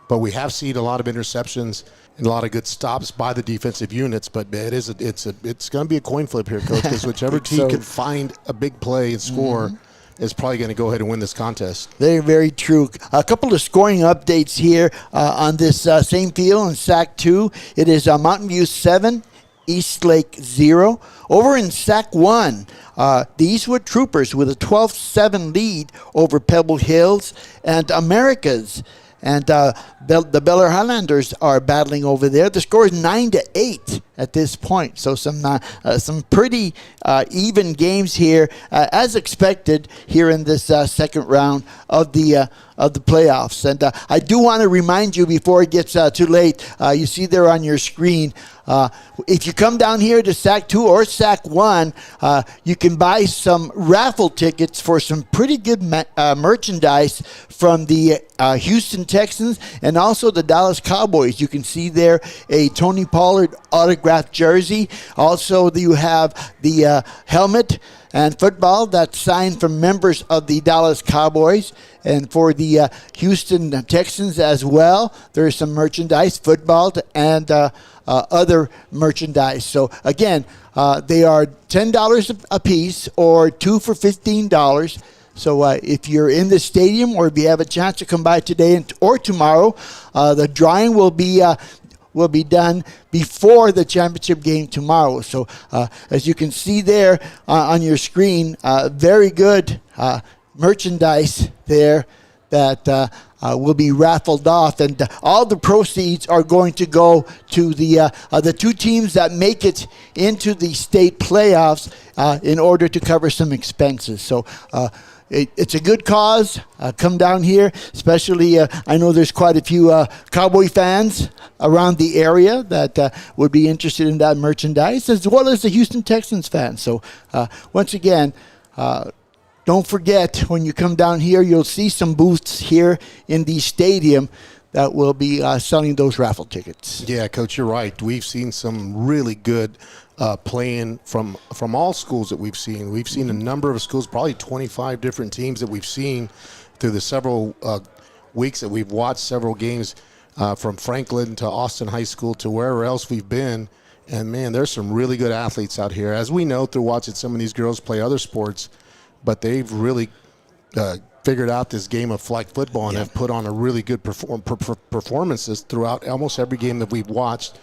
But we have seen a lot of interceptions and a lot of good stops by the defensive units. But it's going to be a coin flip here, Coach, because whichever team can find a big play and score is probably going to go ahead and win this contest. Very, very true. A couple of scoring updates here on this same field in Sac 2. It is Mountain View 7, East Lake 0. Over in Sac 1, the Eastwood Troopers with a 12-7 lead over Pebble Hills and Americas. And the Bel Air Highlanders are battling over there. The score is 9-8 at this point. So some pretty even games here, as expected here in this second round of the playoffs. And I do want to remind you before it gets too late. You see there on your screen. If you come down here to Sac 2 or Sac 1, you can buy some raffle tickets for some pretty good merchandise from the Houston Texans and also the Dallas Cowboys. You can see there a Tony Pollard autographed jersey. Also, you have the helmet and football that's signed from members of the Dallas Cowboys. And for the Houston Texans as well, there's some merchandise, football, and other merchandise. So, again, they are $10 a piece or two for $15. So if you're in the stadium or if you have a chance to come by today or tomorrow, the drawing will be done before the championship game tomorrow. So as you can see there on your screen, very good merchandise there that will be raffled off, and all the proceeds are going to go to the two teams that make it into the state playoffs in order to cover some expenses. So it's a good cause. Come down here, especially I know there's quite a few Cowboy fans around the area that would be interested in that merchandise, as well as the Houston Texans fans. So once again, don't forget, when you come down here, you'll see some booths here in the stadium that will be selling those raffle tickets. Yeah, Coach, you're right. We've seen some really good playing from all schools that we've seen. We've seen a number of schools, probably 25 different teams that we've seen through the several weeks that we've watched several games from Franklin to Austin High School to wherever else we've been. And, man, there's some really good athletes out here. As we know through watching some of these girls play other sports, but they've really figured out this game of flag football and have put on a really good performances throughout almost every game that we've watched.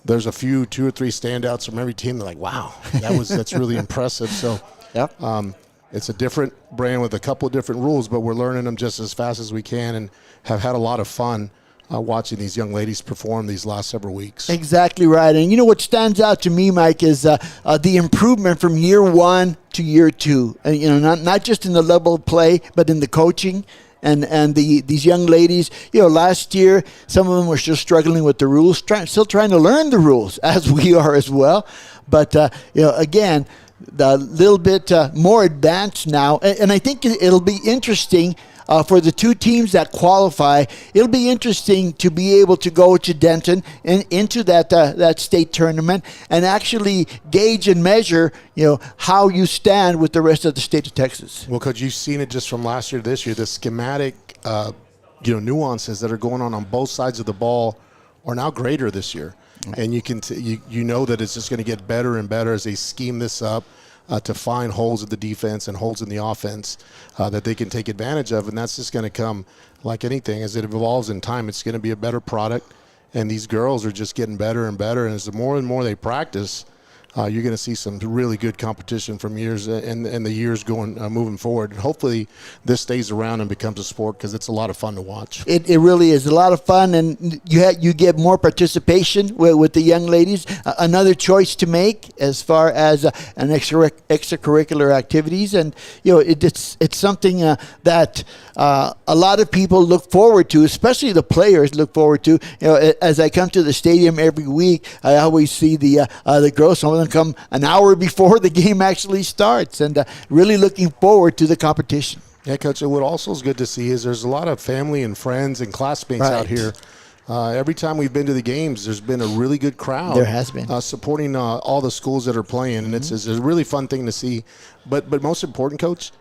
There's a few, 2 or 3 standouts from every team. They're like, wow, that's really impressive. So it's a different brand with a couple of different rules, but we're learning them just as fast as we can and have had a lot of fun watching these young ladies perform these last several weeks. Exactly right. And you know what stands out to me, Mike, is the improvement from year 1 to year 2. Not just in the level of play, but in the coaching. And these young ladies, last year, some of them were still struggling with the rules, still trying to learn the rules, as we are as well. But, again, a little bit more advanced now. And I think it'll be interesting for the two teams that qualify. It'll be interesting to be able to go to Denton and into that state tournament and actually gauge and measure, how you stand with the rest of the state of Texas. Well, Coach, you've seen it just from last year to this year. The schematic, nuances that are going on both sides of the ball are now greater this year. And you can you know that it's just going to get better and better as they scheme this up to find holes in the defense and holes in the offense that they can take advantage of. And that's just going to come like anything. As it evolves in time, it's going to be a better product. And these girls are just getting better and better. And as the more and more they practice, you're going to see some really good competition from years and the years going moving forward. And hopefully this stays around and becomes a sport because it's a lot of fun to watch. It really is a lot of fun, and you get more participation with the young ladies. Another choice to make as far as an extracurricular activities, and it's something that a lot of people look forward to, especially the players look forward to. As I come to the stadium every week, I always see the girls. Some of them come an hour before the game actually starts, and really looking forward to the competition. Yeah, Coach, what also is good to see is there's a lot of family and friends and classmates out here. Every time we've been to the games, there's been a really good crowd. There has been. Supporting all the schools that are playing, and it's a really fun thing to see. But most important, Coach,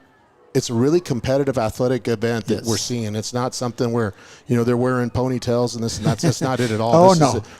it's a really competitive athletic event that we're seeing. It's not something where, they're wearing ponytails and this and that's not it at all.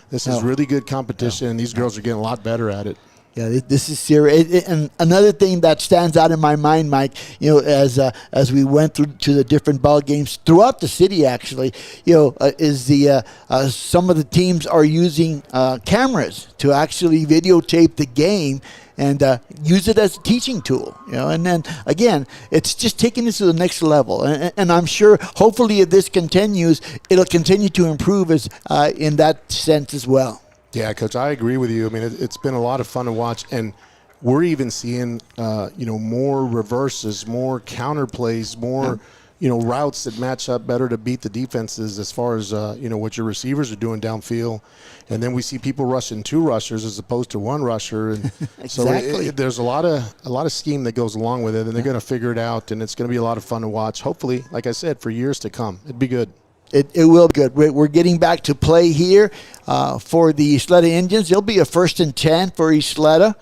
This is really good competition, and these girls are getting a lot better at it. Yeah, this is serious. And another thing that stands out in my mind, Mike, as we went through to the different ball games throughout the city, actually, is the some of the teams are using cameras to actually videotape the game and use it as a teaching tool. And then again, it's just taking this to the next level. And I'm sure, hopefully, if this continues, it'll continue to improve as in that sense as well. Yeah, Coach, I agree with you. I mean, it's been a lot of fun to watch, and we're even seeing, more reverses, more counter plays, more, routes that match up better to beat the defenses as far as, what your receivers are doing downfield. And then we see people rushing 2 rushers as opposed to 1 rusher. And exactly. So there's a lot of scheme that goes along with it, and they're going to figure it out, and it's going to be a lot of fun to watch. Hopefully, like I said, for years to come. It'd be good. It will be good. We're getting back to play here for the Ysleta Indians. It'll be a 1st and 10 for Ysleta.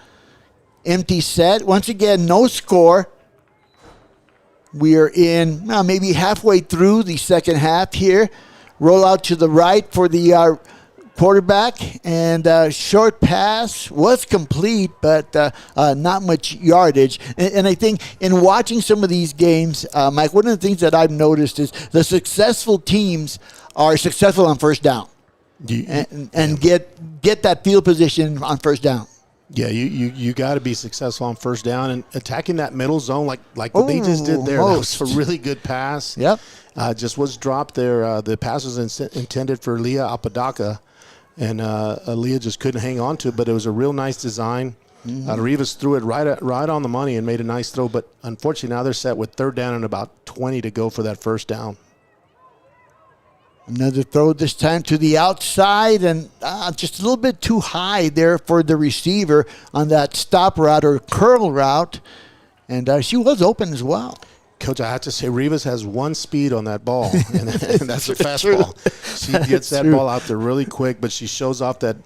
Empty set. Once again, no score. We are in maybe halfway through the second half here. Roll out to the right for the quarterback, and short pass was complete, but not much yardage. And I think in watching some of these games, Mike, one of the things that I've noticed is the successful teams are successful on first down and get that field position on first down. Yeah, you got to be successful on first down and attacking that middle zone like what they just did there. That was a really good pass. Yep. Just was dropped there. The pass was intended for Leah Apodaca, and Leah just couldn't hang on to it, but it was a real nice design. Rivas threw it right on the money and made a nice throw, but unfortunately now they're set with 3rd down and about 20 to go for that first down. Another throw this time to the outside, and just a little bit too high there for the receiver on that stop route or curl route, and she was open as well. Coach, I have to say, Rivas has 1 speed on that ball, and that's a fastball. She gets that ball out there really quick, but she shows off that,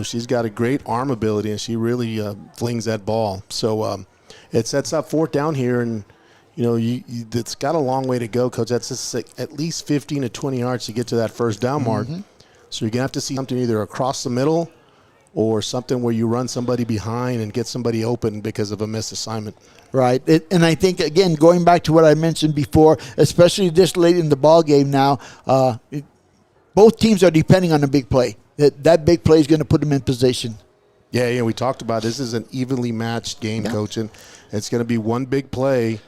she's got a great arm ability, and she really flings that ball. So it sets up 4th down here, and it's got a long way to go, Coach. That's just at least 15 to 20 yards to get to that first down mark. So you're going to have to see something either across the middle or something where you run somebody behind and get somebody open because of a missed assignment. Right. And I think, again, going back to what I mentioned before, especially this late in the ball game now, both teams are depending on a big play. That big play is going to put them in position. Yeah, we talked about this is an evenly matched game, Coach, and it's going to be one big play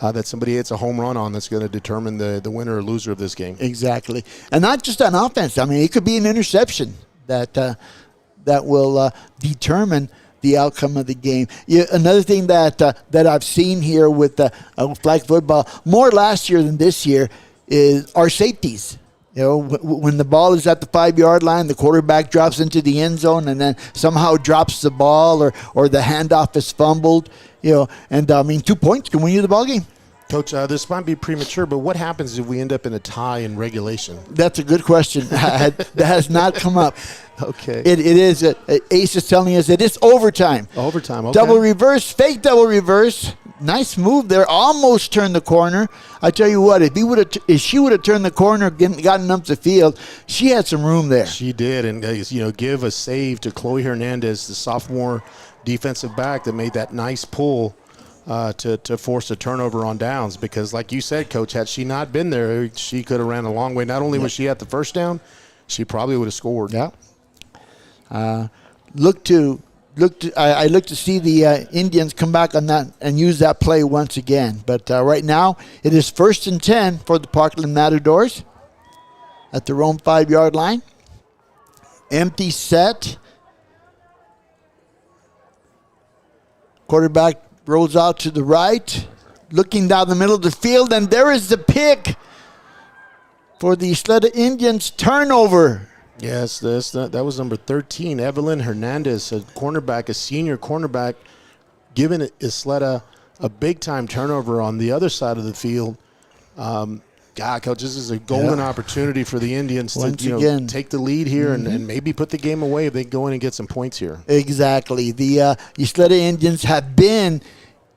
that somebody hits a home run on that's going to determine the winner or loser of this game. Exactly. And not just on offense. I mean, it could be an interception that will determine the outcome of the game. Another thing that I've seen here with flag football, more last year than this year, is our safeties. When the ball is at the 5-yard line, the quarterback drops into the end zone and then somehow drops the ball or the handoff is fumbled. And 2 points can win you the ball game. Coach, this might be premature, but what happens if we end up in a tie in regulation? That's a good question. That has not come up. Okay. It is. Ace is telling us it is overtime. Overtime, okay. Double reverse, fake double reverse. Nice move there. Almost turned the corner. I tell you what, if she would have turned the corner, gotten up the field, she had some room there. She did, and give a save to Chloe Hernandez, the sophomore defensive back that made that nice pull to force a turnover on downs. Because, like you said, Coach, had she not been there, she could have ran a long way. Not only was she at the first down, she probably would have scored. Yeah. Look to I look to see the Indians come back on that and use that play once again. But right now, it is 1st and 10 for the Parkland Matadors at their own 5-yard line. Empty set. Quarterback rolls out to the right, looking down the middle of the field, and there is the pick for the Ysleta Indians. Turnover. Yes, that was number 13, Evelyn Hernandez, a cornerback, a senior cornerback, giving Ysleta a big-time turnover on the other side of the field. Coach, this is a golden opportunity for the Indians to take the lead here and maybe put the game away if they go in and get some points here. Exactly. The Ysleta Indians have been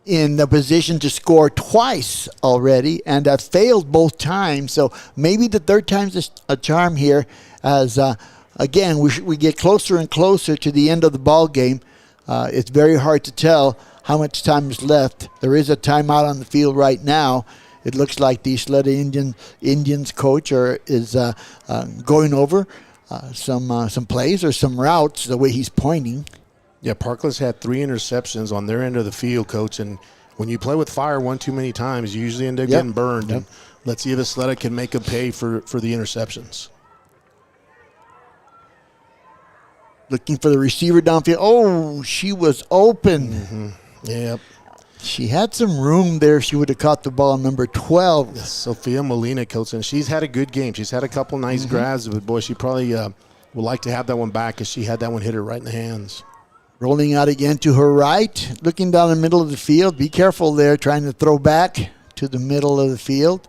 in the position to score twice already and have failed both times. So maybe the third time's a charm here as, again, we get closer and closer to the end of the ball game. It's very hard to tell how much time is left. There is a timeout on the field right now. It looks like the Ysleta Indians coach is going over some plays or some routes the way he's pointing. Yeah, Parkland's had 3 interceptions on their end of the field, Coach. And when you play with fire one too many times, you usually end up getting burned. And let's see if Ysleta can make a pay for the interceptions. Looking for the receiver downfield. Oh, she was open. Mm-hmm. Yep. She had some room there. She would have caught the ball, number 12. Yes, Sophia Molina, Coach, and she's had a good game. She's had a couple nice grabs, but, boy, she probably would like to have that one back because she had that one hit her right in the hands. Rolling out again to her right, looking down the middle of the field. Be careful there, trying to throw back to the middle of the field.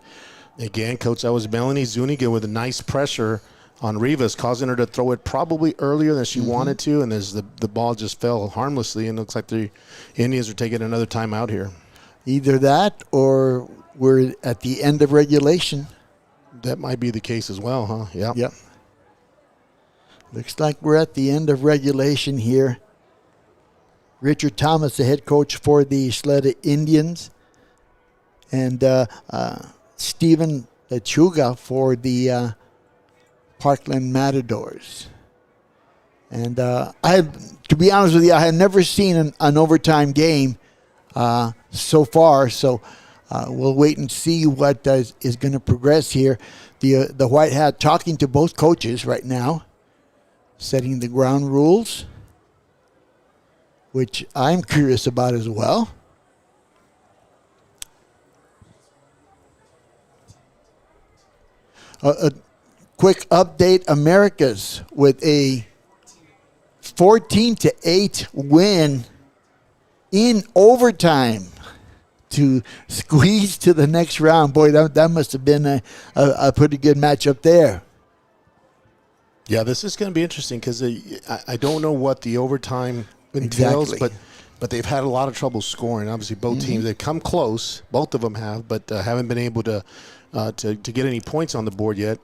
Again, Coach, that was Melanie Zuniga with a nice pressure on Rivas, causing her to throw it probably earlier than she wanted to, and as the ball just fell harmlessly, and it looks like the Indians are taking another timeout here. Either that or we're at the end of regulation. That might be the case as well, huh? Yeah. Yep. Looks like we're at the end of regulation here. Richard Thomas, the head coach for the Ysleta Indians, and Stephen Lechuga for the Parkland Matadors. And to be honest with you, I have never seen an overtime game so far. So we'll wait and see what is going to progress here. The White Hat talking to both coaches right now, setting the ground rules, which I'm curious about as well. A quick update, Americas with a 14-8 win in overtime to squeeze to the next round. Boy, that must have been a pretty good matchup there. Yeah, this is going to be interesting because I don't know what the overtime entails, but they've had a lot of trouble scoring. Obviously, both teams, they've come close. Both of them have, but haven't been able to get any points on the board yet.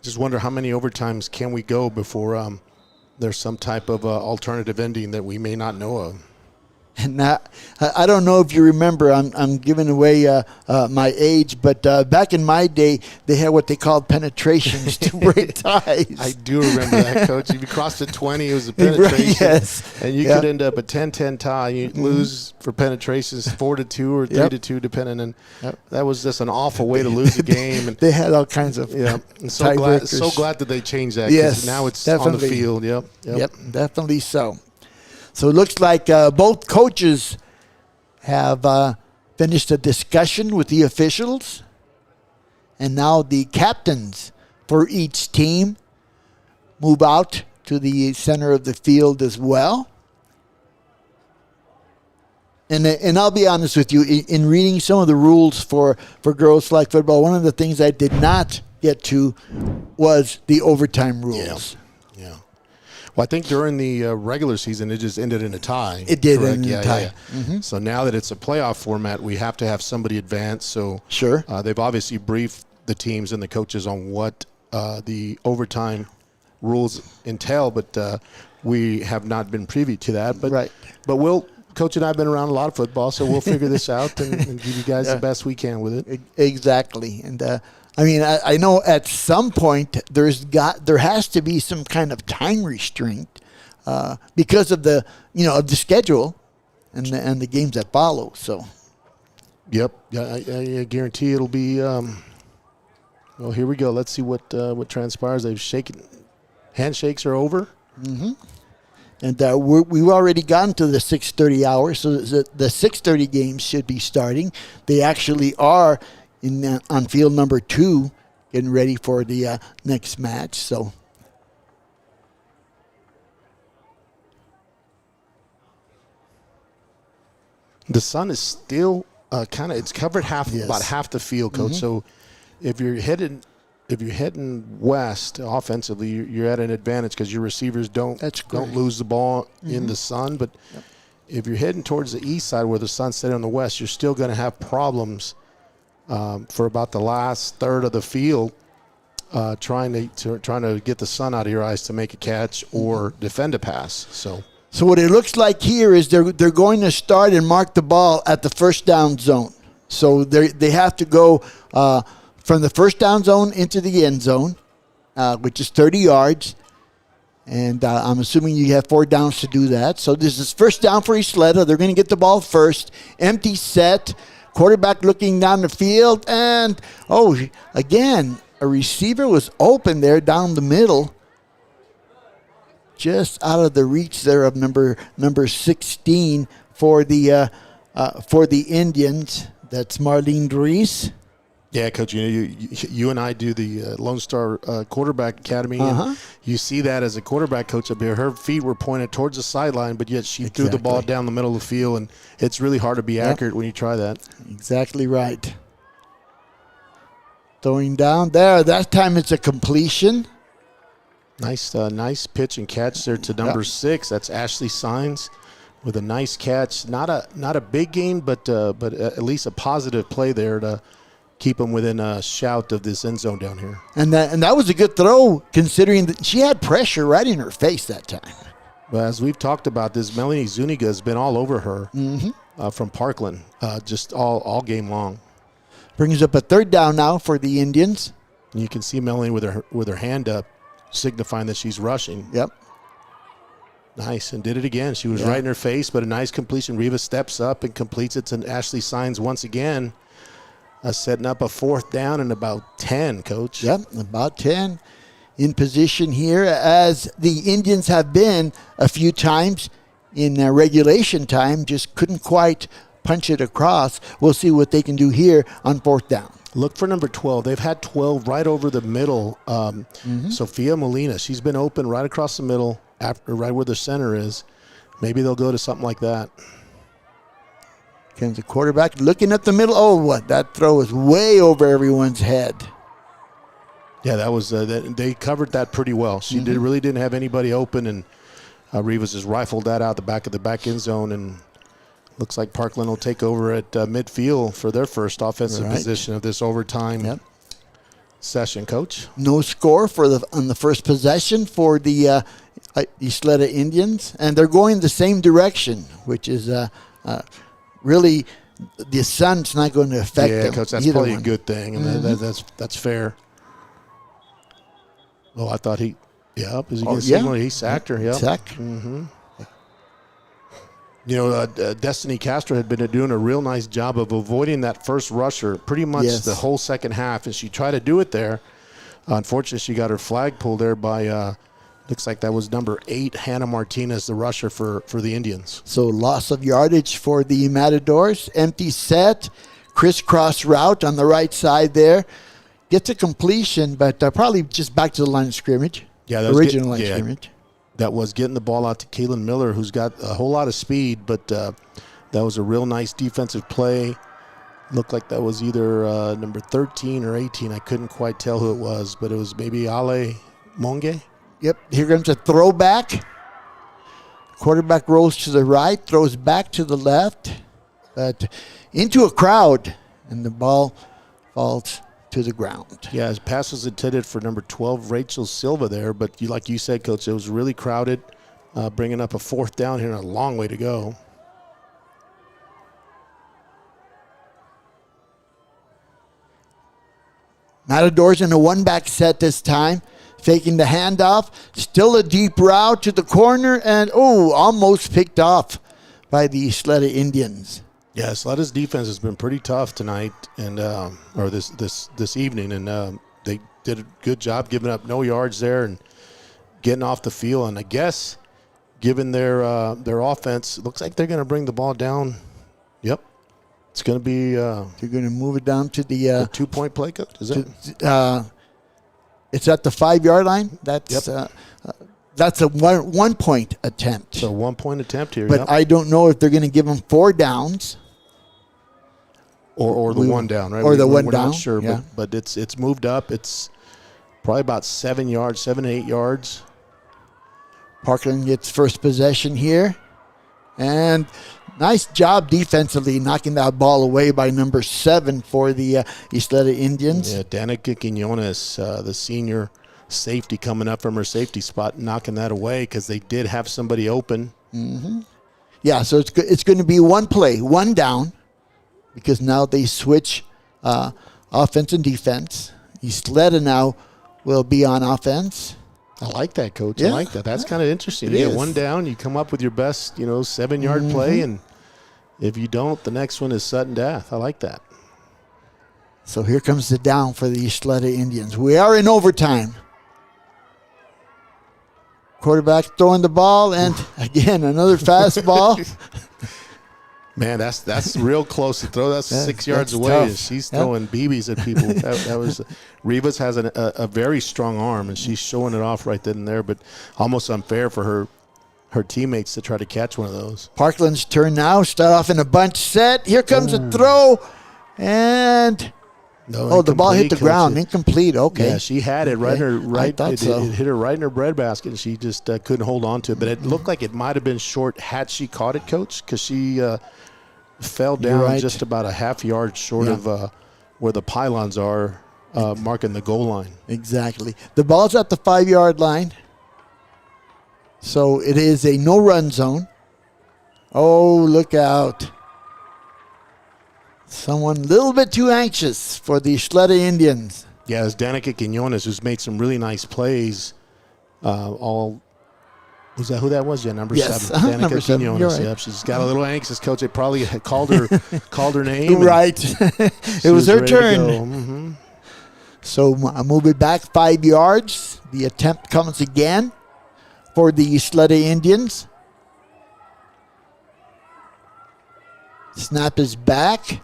Just wonder how many overtimes can we go before there's some type of alternative ending that we may not know of. And I don't know if you remember, I'm giving away my age, but back in my day, they had what they called penetrations to break ties. I do remember that, Coach. If you crossed the 20, it was a penetration. Yes. And you could end up a 10-10 tie. You'd lose for penetrations 4-2 or 3-2, depending. And that was just an awful way to lose a game. And they had all kinds of and so glad that they changed that. Yes, now it's definitely on the field. Yep, definitely so. So it looks like both coaches have finished a discussion with the officials. And now the captains for each team move out to the center of the field as well. And I'll be honest with you, in reading some of the rules for girls flag football, one of the things I did not get to was the overtime rules. Yeah. Well, I think during the regular season, it just ended in a tie. It did end in a tie. Yeah. Mm-hmm. So now that it's a playoff format, we have to have somebody advance. So sure, they've obviously briefed the teams and the coaches on what the overtime rules entail, but we have not been privy to that. But Coach and I have been around a lot of football, so we'll figure this out and give you guys the best we can with it. Exactly. And I mean, I know at some point there has to be some kind of time restraint because of the of the schedule and the games that follow. So, Yep. Yeah, I guarantee it'll be. Well, here we go. Let's see what transpires. They've shaken. Handshakes are over. and we've already gotten to the 6:30 hour, so the 6:30 games should be starting. They actually are on field number 2, getting ready for the next match. So. The sun is still it's covered about half the field, Coach. So if you're heading west offensively, you're at an advantage because your receivers don't lose the ball in the sun. But if you're heading towards the east side where the sun's setting on the west, you're still going to have problems for about the last third of the field, trying to get the sun out of your eyes to make a catch or defend a pass. So what it looks like here is they're going to start and mark the ball at the first down zone. So they have to go from the first down zone into the end zone, which is 30 yards. And I'm assuming you have 4 downs to do that. So this is first down for Ysleta. They're going to get the ball first. Empty set. Quarterback looking down the field. And, again, a receiver was open there down the middle. Just out of the reach there of number 16 for the Indians. That's Marlene Reese. Yeah, Coach. You and I do the Lone Star Quarterback Academy. And you see that as a quarterback coach up here. Her feet were pointed towards the sideline, but yet she threw the ball down the middle of the field, and it's really hard to be accurate when you try that. Exactly right. Throwing down there. That time it's a completion. Nice pitch and catch there to number 6. That's Ashley Sines with a nice catch. Not a big gain, but at least a positive play there to keep them within a shout of this end zone down here. And that was a good throw, considering that she had pressure right in her face that time. But as we've talked about this, Melanie Zuniga has been all over her from Parkland, just all game long. Brings up a third down now for the Indians. And you can see Melanie with her hand up, signifying that she's rushing. Yep. Nice, and did it again. She was right in her face, but a nice completion. Riva steps up and completes it to Ashley Sines once again, setting up a 4th down and about 10, Coach. Yep, about 10 in position here, as the Indians have been a few times in regulation time, just couldn't quite punch it across. We'll see what they can do here on 4th down. Look for number 12. They've had 12 right over the middle. Sophia Molina, she's been open right across the middle, right where the center is. Maybe they'll go to something like that. Again, the quarterback looking at the middle. Oh, that throw is way over everyone's head. Yeah, that was they covered that pretty well. She really didn't have anybody open, and Rivas just rifled that out the back of the back end zone, and looks like Parkland will take over at midfield for their first offensive position of this overtime session, Coach. No score on the first possession for the Ysleta Indians, and they're going the same direction, which is really the sun's not going to affect them. Yeah, Coach, that's probably a good thing, and that's fair. Oh, I thought is he going to signal? He sacked her, yeah. Sack. Destiny Castro had been doing a real nice job of avoiding that first rusher pretty much the whole second half, and she tried to do it there. Unfortunately, she got her flag pulled there by, looks like that was number 8, Hannah Martinez, the rusher for the Indians. So loss of yardage for the Matadors. Empty set, crisscross route on the right side there. Gets a completion, but probably just back to the line of scrimmage. Yeah, that original line of scrimmage. That was getting the ball out to Kaylin Miller, who's got a whole lot of speed, but that was a real nice defensive play. Looked like that was either number 13 or 18. I couldn't quite tell who it was, but it was maybe Ale Monge. Yep, here comes a throwback. Quarterback rolls to the right, throws back to the left, but into a crowd, and the ball falls to the ground. Yeah, his pass was intended for number 12, Rachel Silva there, but like you said, Coach, it was really crowded, bringing up a 4th down here and a long way to go. Matadors in a one-back set this time. faking the handoff. Still a deep route to the corner, and almost picked off by the Ysleta Indians. Yeah, Ysleta's defense has been pretty tough tonight, and or this evening, and they did a good job giving up no yards there and getting off the field. And I guess, given their offense, it looks like they're going to bring the ball down. Yep, it's going to be. They're going to move it down to the 2-point play, coach. Is it? It's at the 5-yard line. That's Yep. That's a 1-point attempt. So 1-point attempt here. But yep. I don't know if they're going to give them 4 downs. Or the one down, right? Or the one we're down. Not sure, yeah. but it's moved up. It's probably about 7 to 8 yards. Parkland gets first possession here. And nice job defensively knocking that ball away by number 7 for the Ysleta Indians. Yeah, Danica Quinones, the senior safety coming up from her safety spot, knocking that away because they did have somebody open. Mm-hmm. Yeah, so it's going to be one play, one down, because now they switch offense and defense. Ysleta now will be on offense. I like that, Coach. Yeah. I like that. That's kind of interesting. It You get is. one down, you come up with your best, 7-yard play, and if you don't, the next one is sudden death. I like that. So here comes the down for the Ysleta Indians. We are in overtime. Quarterback throwing the ball, and again, another fastball. Man, that's real close to throw. That's 6 yards that's away. tough. And she's Yep. throwing BBs at people. that was Rivas has a very strong arm, and she's showing it off right then and there. But almost unfair for her teammates to try to catch one of those. Parkland's turn now. Start off in a bunch set. Here comes a throw, and the ball hit the ground. Incomplete. Okay. Yeah, she had it right in her right. thought It so. hit her right in her breadbasket, and she just couldn't hold on to it. But it looked like it might have been short had she caught it, Coach, because she fell down right. just about a half yard short of where the pylons are, marking the goal line. Exactly. The ball's at the 5-yard line. So it is a no-run zone. Oh, look out. Someone a little bit too anxious for the Ysleta Indians. Yeah, it's Danica Quinones who's made some really nice plays. Was that who that was? Yeah, number Yes, 7. Danica number 7. Quinones. You're right. Yep, she's got a little anxious, Coach. They probably had called her name. and Right. she It was her ready to turn. go. Mhm. So I move it back 5 yards. The attempt comes again for the Ysleta Indians. Snap is back.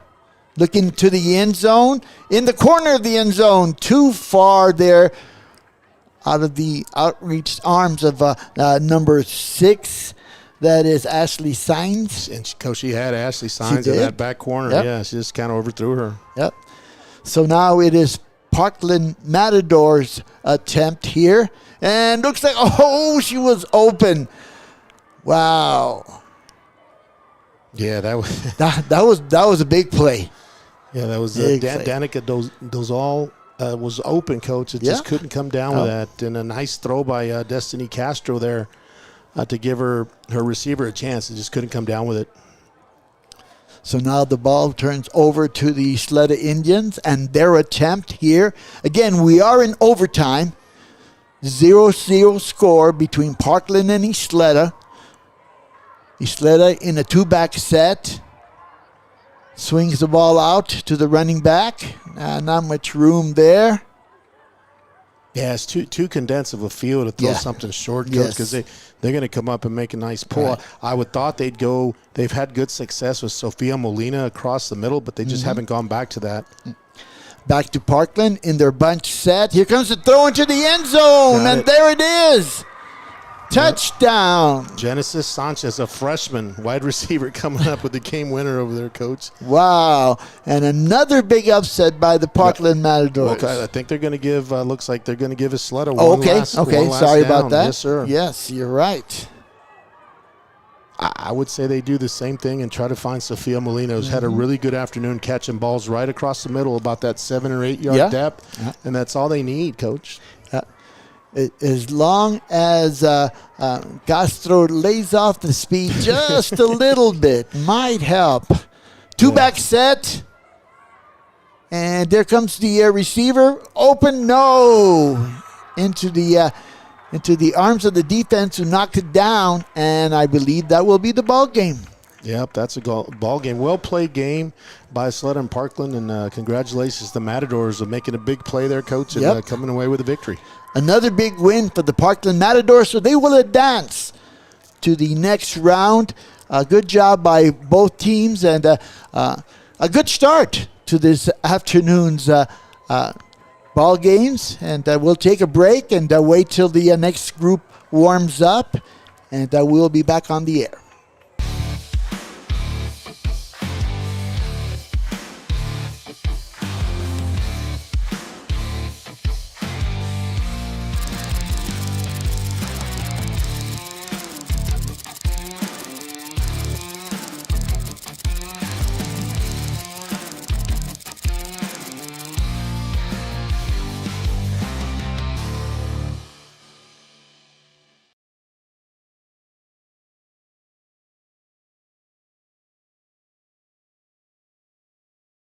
Looking to the end zone. In the corner of the end zone. Too far there. Out of the outreached arms of number 6. That is Ashley Sines. And Coach, she had Ashley Signs in did? that back corner. Yep. Yeah, she just kind of overthrew her. Yep. So now it is Parkland Matador's attempt here. And looks like, she was open. Wow. Yeah, that was That was a big play. yeah, that was Big play. Danica Dozal was open, Coach. It just couldn't come down with that. And a nice throw by Destiny Castro there to give her receiver a chance. It just couldn't come down with it. So now the ball turns over to the Ysleta Indians and their attempt here. Again, we are in overtime. 0-0 score between Parkland and Ysleta. Ysleta in a 2-back set. Swings the ball out to the running back. Not much room there. Yeah, it's too condensed of a field to throw something short, Coach, because they're going to come up and make a nice pull. Right. I would thought they'd go. They've had good success with Sophia Molina across the middle, but they just haven't gone back to that. Back to Parkland in their bunch set. Here comes the throw into the end zone, Got and it. there it is. Touchdown. Genesis Sanchez, a freshman wide receiver, coming up with the game winner over there, Coach. Wow. And another big upset by the Parkland Matadors. Well, I think they're going to give. Looks like they're going to give Ysleta Oh, one last. okay. One last Sorry down. about that. Yes, sir. Yes, you're right. I would say they do the same thing and try to find Sophia Molina, who's had a really good afternoon catching balls right across the middle, about that 7 or 8 yard depth, and that's all they need, Coach. As long as Castro lays off the speed just a little bit, might help. 2-back set. And there comes the receiver. Open, no. into the arms of the defense who knocked it down, and I believe that will be the ball game. Yep, that's a ball game. Well-played game by Ysleta and Parkland, and congratulations to the Matadors of making a big play there, Coach, and coming away with a victory. Another big win for the Parkland Matadors, so they will advance to the next round. Good job by both teams, and a good start to this afternoon's ball games. And we'll take a break and wait till the next group warms up, and we'll be back on the air.